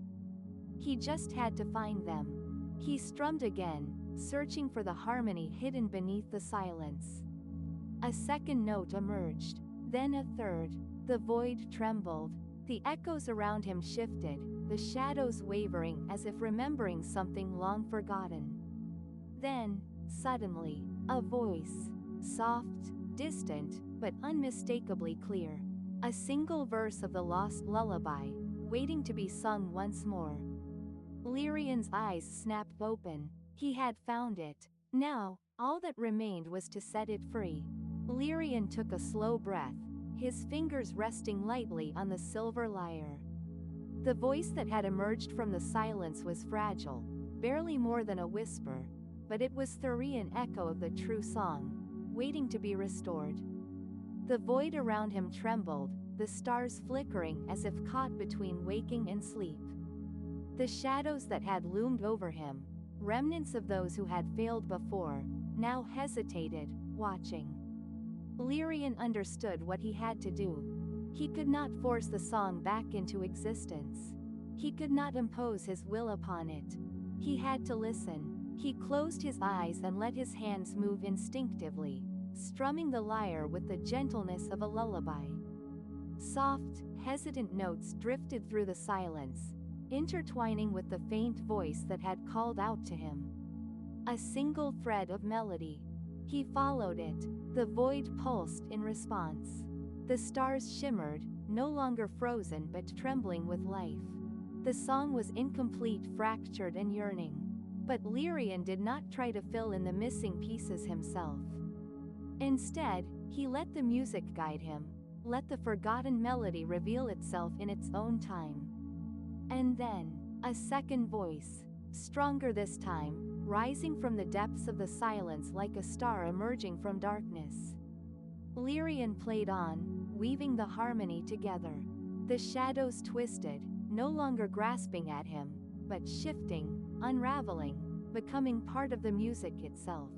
He just had to find them. He strummed again, searching for the harmony hidden beneath the silence. A second note emerged, then a third. The void trembled. The echoes around him shifted, the shadows wavering as if remembering something long forgotten. Then, suddenly, a voice, soft, distant, but unmistakably clear. A single verse of the lost lullaby, waiting to be sung once more. Lyrian's eyes snapped open. He had found it. Now, all that remained was to set it free. Lyrian took a slow breath, his fingers resting lightly on the silver lyre. The voice that had emerged from the silence was fragile, barely more than a whisper, but it was the Therian echo of the true song, waiting to be restored. The void around him trembled, the stars flickering as if caught between waking and sleep. The shadows that had loomed over him, remnants of those who had failed before, now hesitated, watching. Lyrian understood what he had to do. He could not force the song back into existence. He could not impose his will upon it. He had to listen. He closed his eyes and let his hands move instinctively, strumming the lyre with the gentleness of a lullaby. Soft, hesitant notes drifted through the silence, intertwining with the faint voice that had called out to him. A single thread of melody. He followed it. The void pulsed in response. The stars shimmered, no longer frozen but trembling with life. The song was incomplete, fractured and yearning. But Lyrian did not try to fill in the missing pieces himself. Instead, he let the music guide him, let the forgotten melody reveal itself in its own time. And then, a second voice, stronger this time, rising from the depths of the silence like a star emerging from darkness. Lyrian played on, weaving the harmony together. The shadows twisted, no longer grasping at him, but shifting, unraveling, becoming part of the music itself.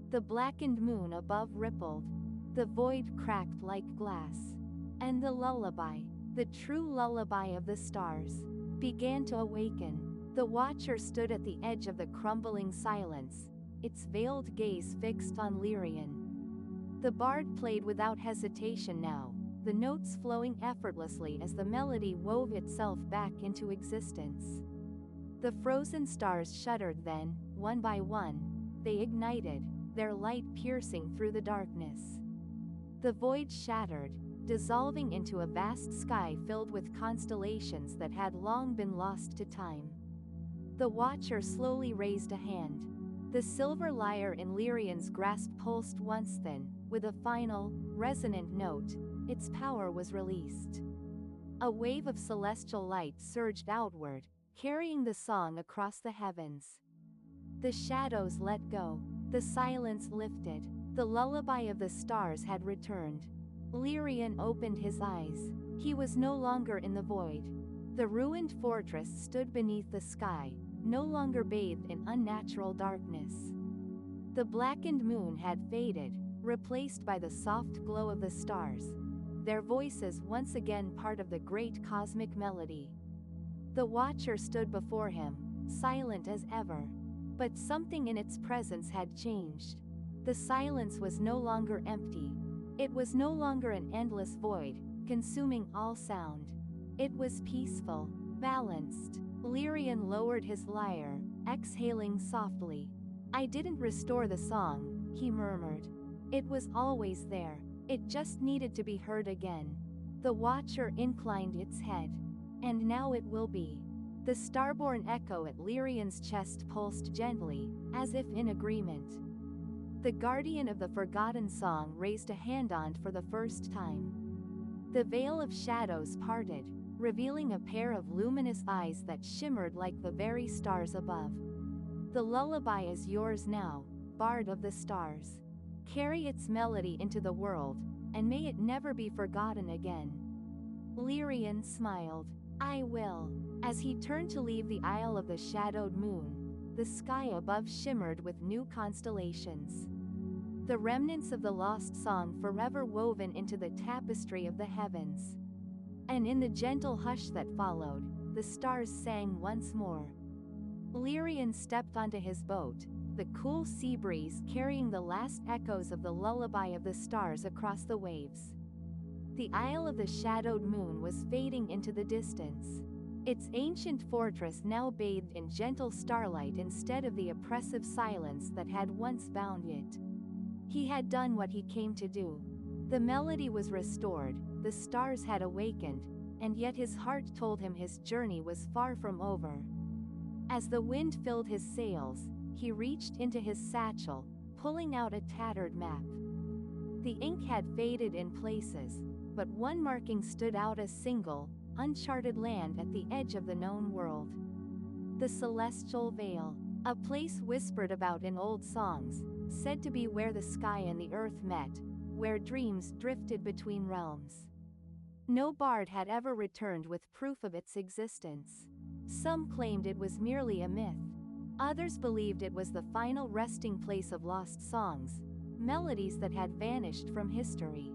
The blackened moon above rippled. The void cracked like glass. And the lullaby, the true lullaby of the stars, began to awaken. The watcher stood at the edge of the crumbling silence, its veiled gaze fixed on Lyrian. The bard played without hesitation now, the notes flowing effortlessly as the melody wove itself back into existence. The frozen stars shuddered then, one by one. They ignited, their light piercing through the darkness. The void shattered, dissolving into a vast sky filled with constellations that had long been lost to time. The watcher slowly raised a hand. The silver lyre in Lyrian's grasp pulsed once, then, with a final, resonant note, its power was released. A wave of celestial light surged outward, carrying the song across the heavens. The shadows let go. The silence lifted. The lullaby of the stars had returned. Lyrian opened his eyes. He was no longer in the void. The ruined fortress stood beneath the sky, no longer bathed in unnatural darkness. The blackened moon had faded, replaced by the soft glow of the stars, their voices once again part of the great cosmic melody. The watcher stood before him, silent as ever. But something in its presence had changed. The silence was no longer empty. It was no longer an endless void, consuming all sound. It was peaceful, balanced. Lyrian lowered his lyre, exhaling softly. "I didn't restore the song," he murmured. "It was always there. It just needed to be heard again." The watcher inclined its head. "And now it will be." The starborn echo at Lyrian's chest pulsed gently, as if in agreement. The guardian of the forgotten song raised a hand on for the first time. The veil of shadows parted, revealing a pair of luminous eyes that shimmered like the very stars above. "The lullaby is yours now, bard of the stars. Carry its melody into the world, and may it never be forgotten again." Lyrian smiled. "I will." As he turned to leave the Isle of the Shadowed Moon, the sky above shimmered with new constellations. The remnants of the lost song forever woven into the tapestry of the heavens. And in the gentle hush that followed, the stars sang once more. Lyrian stepped onto his boat, the cool sea breeze carrying the last echoes of the lullaby of the stars across the waves. The Isle of the Shadowed Moon was fading into the distance, its ancient fortress now bathed in gentle starlight instead of the oppressive silence that had once bound it. He had done what he came to do. The melody was restored, the stars had awakened, and yet his heart told him his journey was far from over. As the wind filled his sails, he reached into his satchel, pulling out a tattered map. The ink had faded in places, but one marking stood out as single, uncharted land at the edge of the known world. The Celestial Vale, a place whispered about in old songs, said to be where the sky and the earth met, where dreams drifted between realms. No bard had ever returned with proof of its existence. Some claimed it was merely a myth. Others believed it was the final resting place of lost songs, melodies that had vanished from history.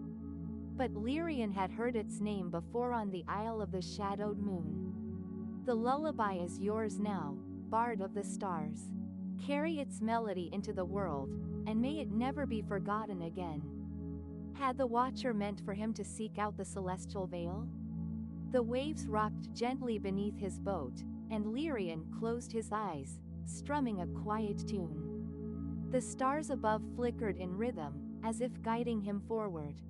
But Lyrian had heard its name before on the Isle of the Shadowed Moon. The lullaby is yours now, Bard of the Stars. Carry its melody into the world, and may it never be forgotten again. Had the Watcher meant for him to seek out the Celestial Vale? The waves rocked gently beneath his boat, and Lyrian closed his eyes, strumming a quiet tune. The stars above flickered in rhythm, as if guiding him forward.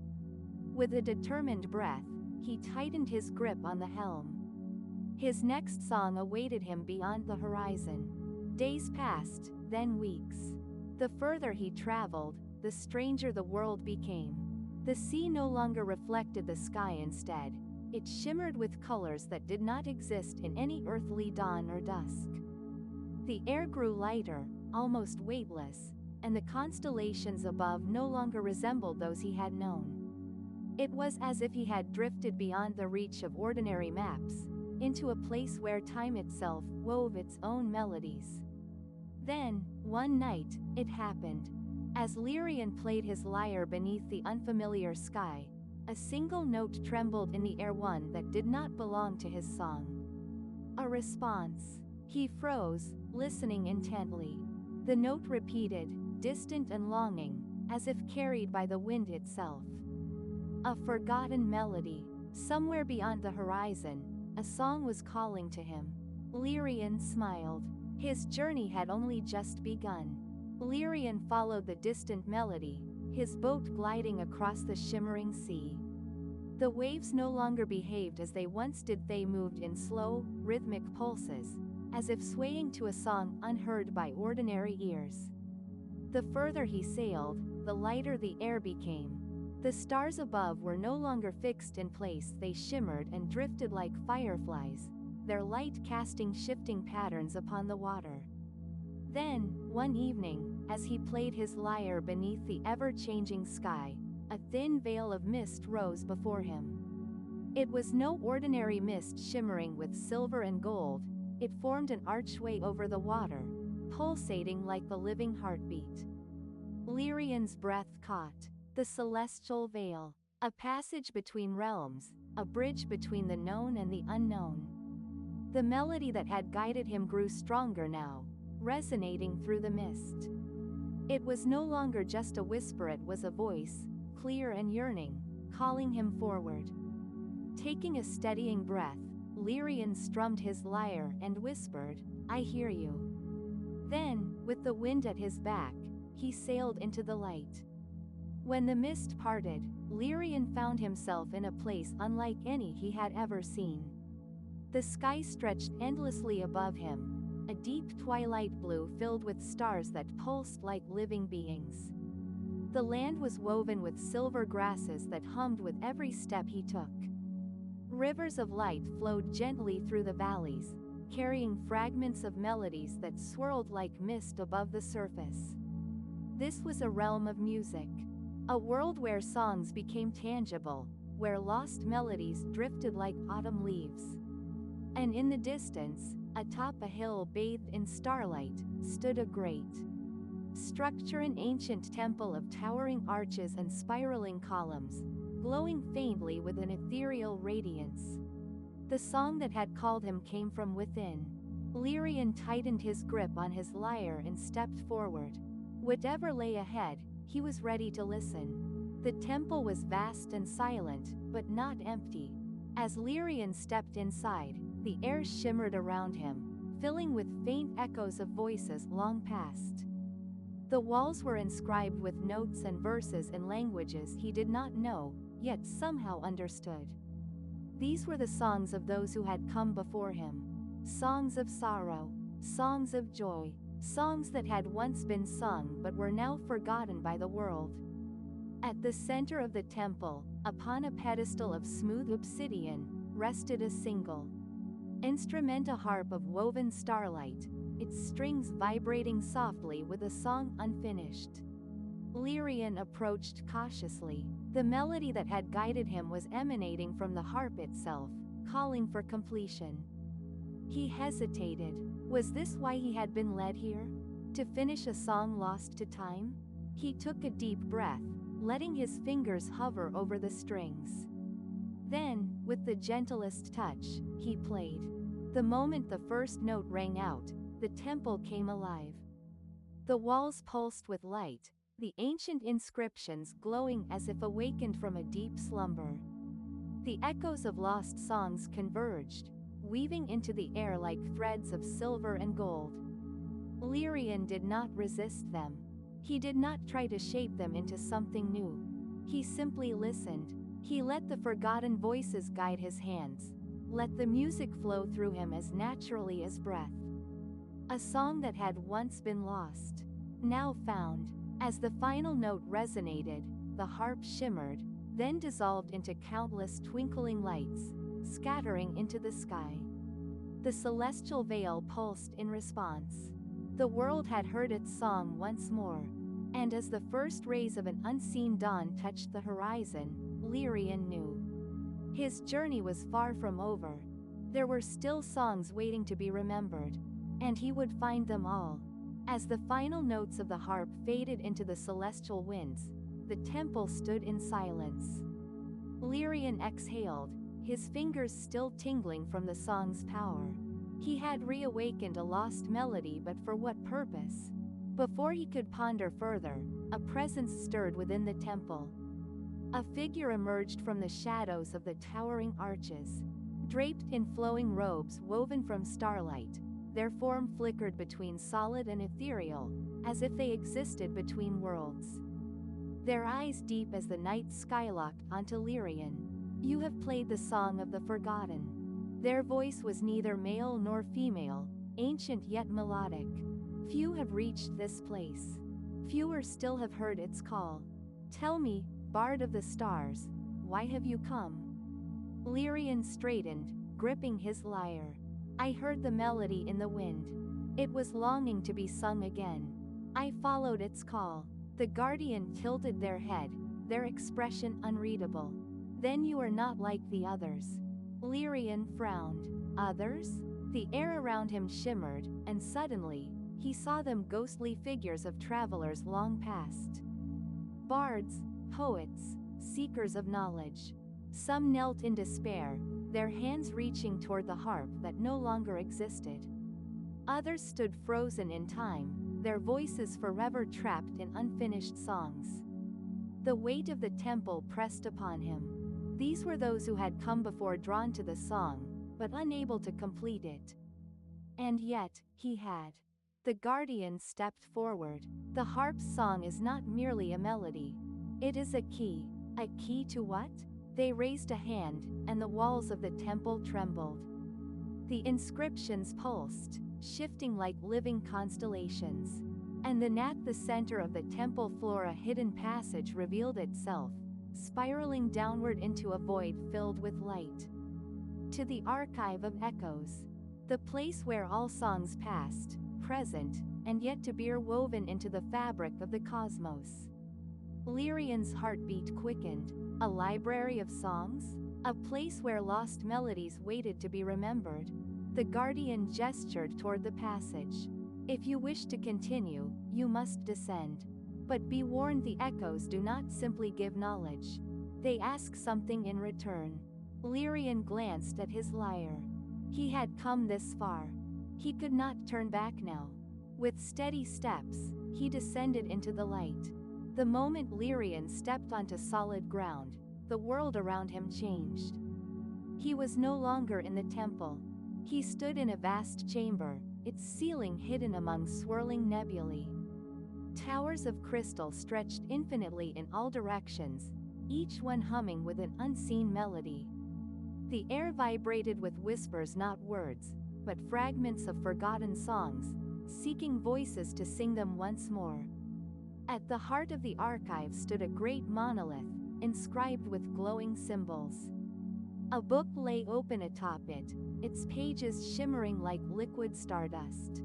With a determined breath, he tightened his grip on the helm. His next song awaited him beyond the horizon. Days passed, then weeks. The further he traveled, the stranger the world became. The sea no longer reflected the sky instead. It shimmered with colors that did not exist in any earthly dawn or dusk. The air grew lighter, almost weightless, and the constellations above no longer resembled those he had known. It was as if he had drifted beyond the reach of ordinary maps, into a place where time itself wove its own melodies. Then, one night, it happened. As Lyrian played his lyre beneath the unfamiliar sky, a single note trembled in the air, one that did not belong to his song. A response. He froze, listening intently. The note repeated, distant and longing, as if carried by the wind itself. A forgotten melody. Somewhere beyond the horizon, a song was calling to him. Lyrian smiled. His journey had only just begun. Lyrian followed the distant melody, his boat gliding across the shimmering sea. The waves no longer behaved as they once did, they moved in slow, rhythmic pulses, as if swaying to a song unheard by ordinary ears. The further he sailed, the lighter the air became. The stars above were no longer fixed in place, they shimmered and drifted like fireflies, their light casting shifting patterns upon the water. Then, one evening, as he played his lyre beneath the ever-changing sky, a thin veil of mist rose before him. It was no ordinary mist shimmering with silver and gold, it formed an archway over the water, pulsating like the living heartbeat. Lyrian's breath caught. The Celestial Vale. A passage between realms, a bridge between the known and the unknown. The melody that had guided him grew stronger now, resonating through the mist. It was no longer just a whisper, it was a voice, clear and yearning, calling him forward. Taking a steadying breath, Lyrian strummed his lyre and whispered, "I hear you." Then, with the wind at his back, he sailed into the light. When the mist parted, Lyrian found himself in a place unlike any he had ever seen. The sky stretched endlessly above him, a deep twilight blue filled with stars that pulsed like living beings. The land was woven with silver grasses that hummed with every step he took. Rivers of light flowed gently through the valleys, carrying fragments of melodies that swirled like mist above the surface. This was a realm of music. A world where songs became tangible, where lost melodies drifted like autumn leaves. And in the distance, atop a hill bathed in starlight, stood a great structure, an ancient temple of towering arches and spiraling columns, glowing faintly with an ethereal radiance. The song that had called him came from within. Lyrian tightened his grip on his lyre and stepped forward. Whatever lay ahead, he was ready to listen. The temple was vast and silent, but not empty. As Lyrian stepped inside, the air shimmered around him, filling with faint echoes of voices long past. The walls were inscribed with notes and verses in languages he did not know, yet somehow understood. These were the songs of those who had come before him. Songs of sorrow, songs of joy, songs that had once been sung but were now forgotten by the world. At the center of the temple, upon a pedestal of smooth obsidian, rested a single instrument, a harp of woven starlight, its strings vibrating softly with a song unfinished. Lyrian approached cautiously. The melody that had guided him was emanating from the harp itself, calling for completion. He hesitated. Was this why he had been led here? To finish a song lost to time? He took a deep breath, letting his fingers hover over the strings. Then, with the gentlest touch, he played. The moment the first note rang out, the temple came alive. The walls pulsed with light, the ancient inscriptions glowing as if awakened from a deep slumber. The echoes of lost songs converged, weaving into the air like threads of silver and gold. Lyrian did not resist them. He did not try to shape them into something new. He simply listened. He let the forgotten voices guide his hands, let the music flow through him as naturally as breath. A song that had once been lost, now found. As the final note resonated, the harp shimmered, then dissolved into countless twinkling lights, scattering into the sky. The celestial veil pulsed in response. The world had heard its song once more, and as the first rays of an unseen dawn touched the horizon, Lyrian knew his journey was far from over. There were still songs waiting to be remembered, and he would find them all. As the final notes of the harp faded into the celestial winds, the temple stood in silence. Lyrian exhaled, his fingers still tingling from the song's power. He had reawakened a lost melody, but for what purpose? Before he could ponder further, a presence stirred within the temple. A figure emerged from the shadows of the towering arches. Draped in flowing robes woven from starlight, their form flickered between solid and ethereal, as if they existed between worlds. Their eyes deep as the night sky locked onto Lyrian. You have played the song of the forgotten. Their voice was neither male nor female, ancient yet melodic. Few have reached this place. Fewer still have heard its call. Tell me, Bard of the Stars, why have you come? Lyrian straightened, gripping his lyre. I heard the melody in the wind. It was longing to be sung again. I followed its call. The guardian tilted their head, their expression unreadable. Then you are not like the others. Lyrian frowned. Others? The air around him shimmered, and suddenly, he saw them, ghostly figures of travelers long past. Bards, poets, seekers of knowledge. Some knelt in despair, their hands reaching toward the harp that no longer existed. Others stood frozen in time, their voices forever trapped in unfinished songs. The weight of the temple pressed upon him. These were those who had come before, drawn to the song, but unable to complete it. And yet, he had. The guardian stepped forward. The harp's song is not merely a melody. It is a key. A key to what? They raised a hand, and the walls of the temple trembled. The inscriptions pulsed, shifting like living constellations. And then at the center of the temple floor, a hidden passage revealed itself, spiraling downward into a void filled with light. To the archive of echoes. The place where all songs past, present, and yet to be woven into the fabric of the cosmos. Lyrian's heartbeat quickened. A library of songs? A place where lost melodies waited to be remembered. The guardian gestured toward the passage. If you wish to continue, you must descend. But be warned, the echoes do not simply give knowledge. They ask something in return. Lyrian glanced at his lyre. He had come this far. He could not turn back now. With steady steps, he descended into the light. The moment Lyrian stepped onto solid ground, the world around him changed. He was no longer in the temple. He stood in a vast chamber, its ceiling hidden among swirling nebulae. Towers of crystal stretched infinitely in all directions, each one humming with an unseen melody. The air vibrated with whispers, not words, but fragments of forgotten songs, seeking voices to sing them once more. At the heart of the archive stood a great monolith, inscribed with glowing symbols. A book lay open atop it, its pages shimmering like liquid stardust.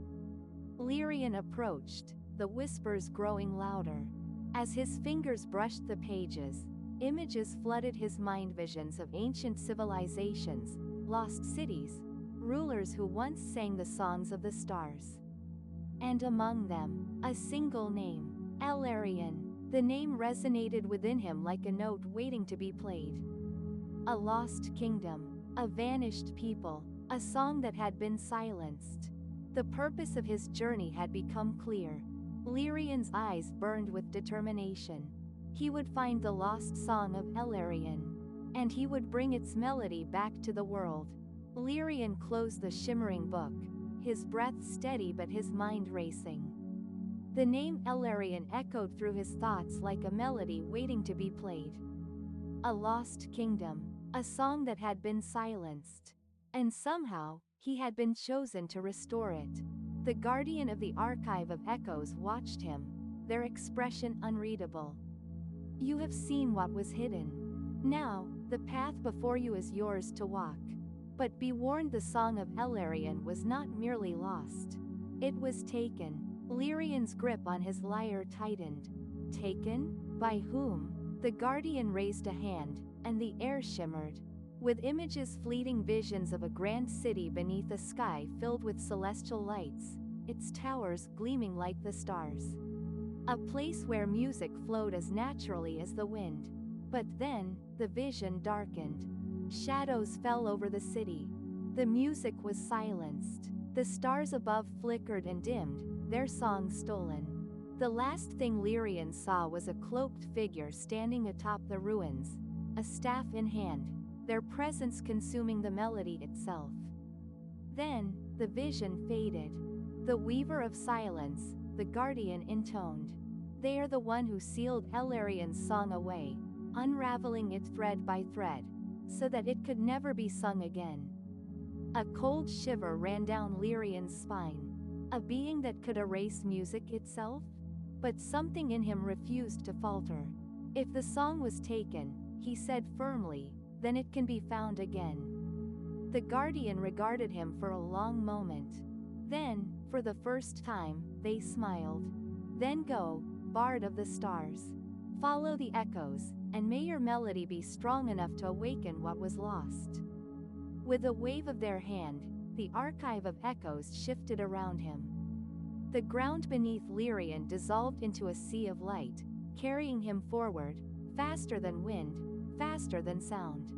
Lyrian approached, the whispers growing louder. As his fingers brushed the pages, images flooded his mind, visions of ancient civilizations, lost cities, rulers who once sang the songs of the stars. And among them, a single name, Elarian. The name resonated within him like a note waiting to be played. A lost kingdom, a vanished people, a song that had been silenced. The purpose of his journey had become clear. Lyrian's eyes burned with determination. He would find the lost song of Elarian, and he would bring its melody back to the world. Lyrian closed the shimmering book, his breath steady but his mind racing. The name Elarian echoed through his thoughts like a melody waiting to be played. A lost kingdom, a song that had been silenced. And somehow, he had been chosen to restore it. The guardian of the archive of echoes watched him, their expression unreadable. You have seen what was hidden. Now, the path before you is yours to walk. But be warned, the song of Elarian was not merely lost. It was taken. Lyrian's grip on his lyre tightened. Taken? By whom? The guardian raised a hand, and the air shimmered. With images, fleeting visions of a grand city beneath a sky filled with celestial lights, its towers gleaming like the stars. A place where music flowed as naturally as the wind. But then, the vision darkened. Shadows fell over the city. The music was silenced. The stars above flickered and dimmed, their song stolen. The last thing Lyrian saw was a cloaked figure standing atop the ruins, a staff in hand, their presence consuming the melody itself. Then, the vision faded. The weaver of silence, the guardian intoned. They are the one who sealed Elarian's song away, unraveling it thread by thread, so that it could never be sung again. A cold shiver ran down Lyrian's spine. A being that could erase music itself? But something in him refused to falter. If the song was taken, he said firmly, then it can be found again. The guardian regarded him for a long moment. Then, for the first time, they smiled. Then go, bard of the stars. Follow the echoes, and may your melody be strong enough to awaken what was lost. With a wave of their hand, the archive of echoes shifted around him. The ground beneath Lyrian dissolved into a sea of light, carrying him forward, faster than wind, faster than sound.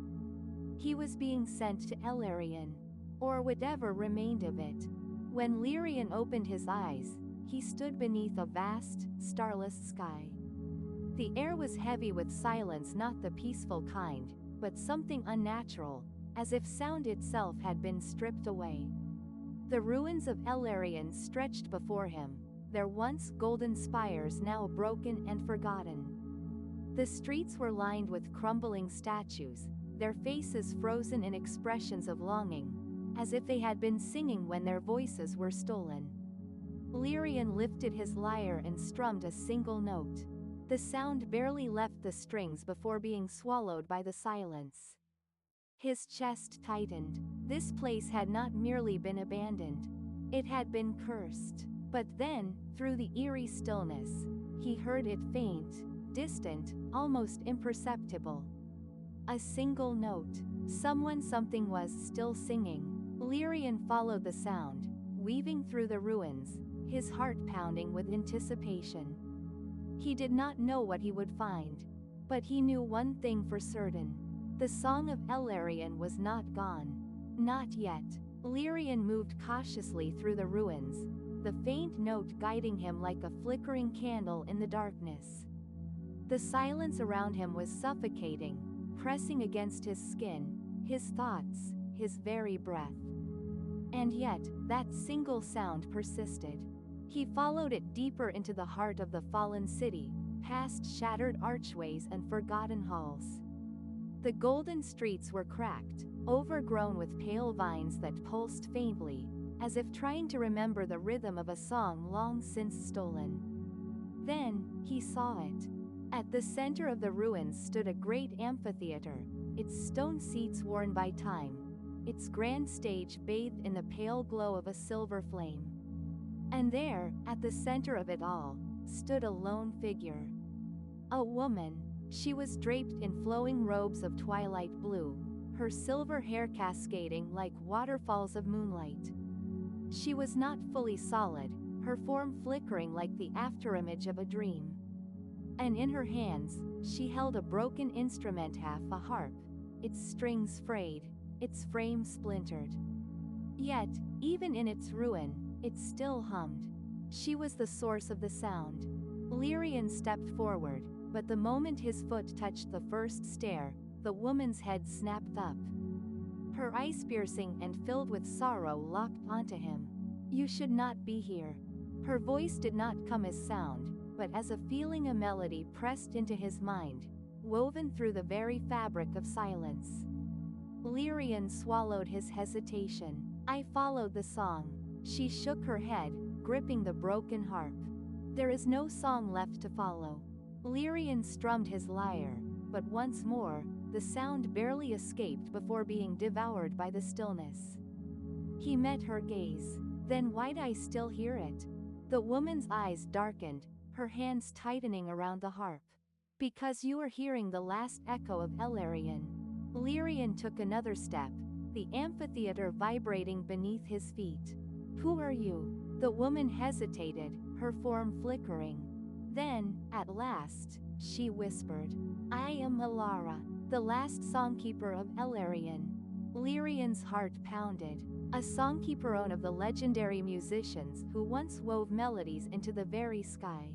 He was being sent to Elarian, or whatever remained of it. When Lyrian opened his eyes, he stood beneath a vast, starless sky. The air was heavy with silence, not the peaceful kind, but something unnatural, as if sound itself had been stripped away. The ruins of Elarian stretched before him, their once golden spires now broken and forgotten. The streets were lined with crumbling statues, their faces frozen in expressions of longing, as if they had been singing when their voices were stolen. Lyrian lifted his lyre and strummed a single note. The sound barely left the strings before being swallowed by the silence. His chest tightened. This place had not merely been abandoned. It had been cursed. But then, through the eerie stillness, he heard it faint, distant, almost imperceptible. A single note. Something was still singing. Lyrian followed the sound, weaving through the ruins, his heart pounding with anticipation. He did not know what he would find, but he knew one thing for certain. The song of Elarian was not gone. Not yet. Lyrian moved cautiously through the ruins, the faint note guiding him like a flickering candle in the darkness. The silence around him was suffocating, pressing against his skin, his thoughts, his very breath. And yet, that single sound persisted. He followed it deeper into the heart of the fallen city, past shattered archways and forgotten halls. The golden streets were cracked, overgrown with pale vines that pulsed faintly, as if trying to remember the rhythm of a song long since stolen. Then, he saw it. At the center of the ruins stood a great amphitheater, its stone seats worn by time, its grand stage bathed in the pale glow of a silver flame. And there, at the center of it all, stood a lone figure. A woman. She was draped in flowing robes of twilight blue, her silver hair cascading like waterfalls of moonlight. She was not fully solid, her form flickering like the afterimage of a dream. And in her hands, she held a broken instrument, half a harp, its strings frayed, its frame splintered. Yet, even in its ruin, it still hummed. She was the source of the sound. Lyrian stepped forward, but the moment his foot touched the first stair, the woman's head snapped up. Her eyes, piercing and filled with sorrow, locked onto him. "You should not be here." Her voice did not come as sound, but as a feeling, a melody pressed into his mind, woven through the very fabric of silence. Lyrian swallowed his hesitation. "I followed the song." She shook her head, gripping the broken harp. "There is no song left to follow." Lyrian strummed his lyre, but once more, the sound barely escaped before being devoured by the stillness. He met her gaze. "Then why'd I still hear it?" The woman's eyes darkened, her hands tightening around the harp. "Because you are hearing the last echo of Elarian." Lyrian took another step, the amphitheater vibrating beneath his feet. "Who are you?" The woman hesitated, her form flickering. Then, at last, she whispered, "I am Alara, the last songkeeper of Elarian." Lyrian's heart pounded. A songkeeper, one of the legendary musicians who once wove melodies into the very sky.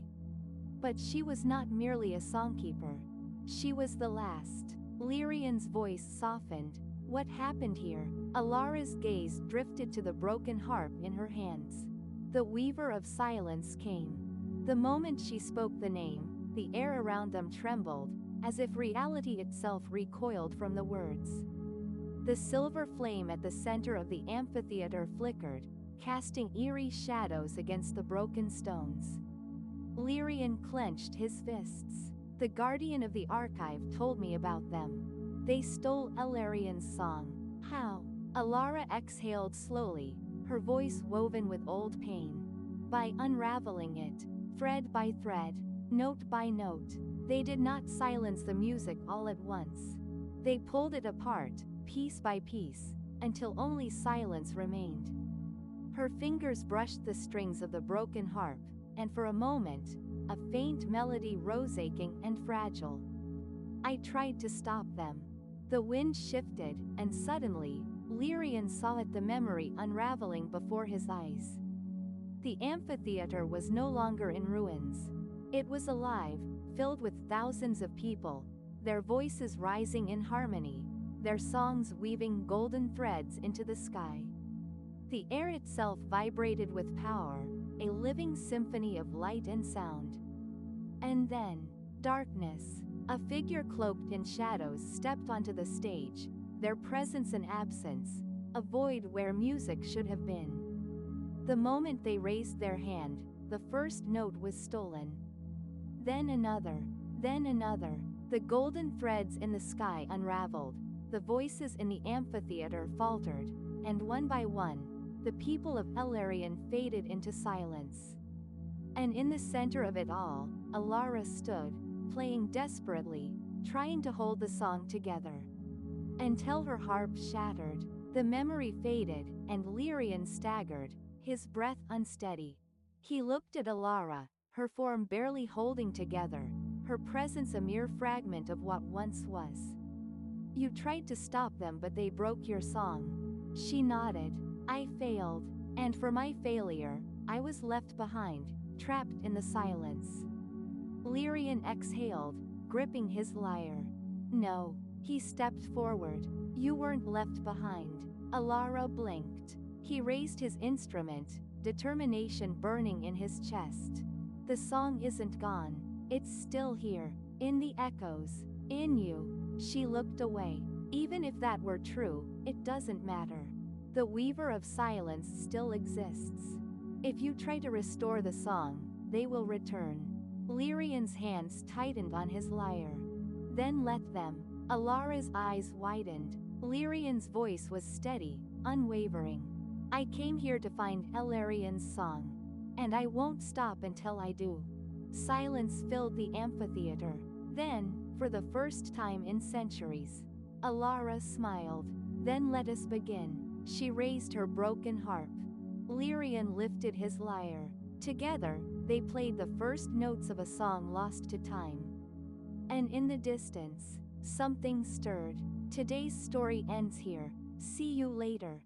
But she was not merely a songkeeper. She was the last. Lyrian's voice softened. "What happened here?" Alara's gaze drifted to the broken harp in her hands. The weaver of silence came. The moment she spoke the name, the air around them trembled, as if reality itself recoiled from the words. The silver flame at the center of the amphitheater flickered, casting eerie shadows against the broken stones. Lyrian clenched his fists. "The guardian of the archive told me about them. They stole Elarian's song." "How?" Alara exhaled slowly, her voice woven with old pain. "By unraveling it, thread by thread, note by note. They did not silence the music all at once. They pulled it apart, piece by piece, until only silence remained." Her fingers brushed the strings of the broken harp, and for a moment, a faint melody rose, aching and fragile. "I tried to stop them." The wind shifted, and suddenly, Lyrian saw it, the memory unraveling before his eyes. The amphitheater was no longer in ruins. It was alive, filled with thousands of people, their voices rising in harmony, their songs weaving golden threads into the sky. The air itself vibrated with power, a living symphony of light and sound. And then, darkness. A figure cloaked in shadows stepped onto the stage, their presence an absence, a void where music should have been. The moment they raised their hand, the first note was stolen. Then another, then another. The golden threads in the sky unraveled, the voices in the amphitheater faltered, and one by one, the people of Elarian faded into silence. And in the center of it all, Alara stood, playing desperately, trying to hold the song together. Until her harp shattered, the memory faded, and Lyrian staggered, his breath unsteady. He looked at Alara, her form barely holding together, her presence a mere fragment of what once was. "You tried to stop them, but they broke your song." She nodded. I failed, and for my failure, I was left behind, trapped in the silence. Lyrian exhaled, gripping his lyre. No, he stepped forward. You weren't left behind. Alara blinked. He raised his instrument, determination burning in his chest. The song isn't gone. It's still here, in the echoes, in you. She looked away. Even if that were true, it doesn't matter. The weaver of silence still exists. If you try to restore the song, they will return. Lyrian's hands tightened on his lyre. Then let them. Alara's eyes widened. Lyrian's voice was steady, unwavering. I came here to find Elarian's song. And I won't stop until I do. Silence filled the amphitheater. Then, for the first time in centuries, Alara smiled. Then let us begin. She raised her broken harp. Lyrian lifted his lyre. Together, they played the first notes of a song lost to time. And in the distance, something stirred. Today's story ends here. See you later.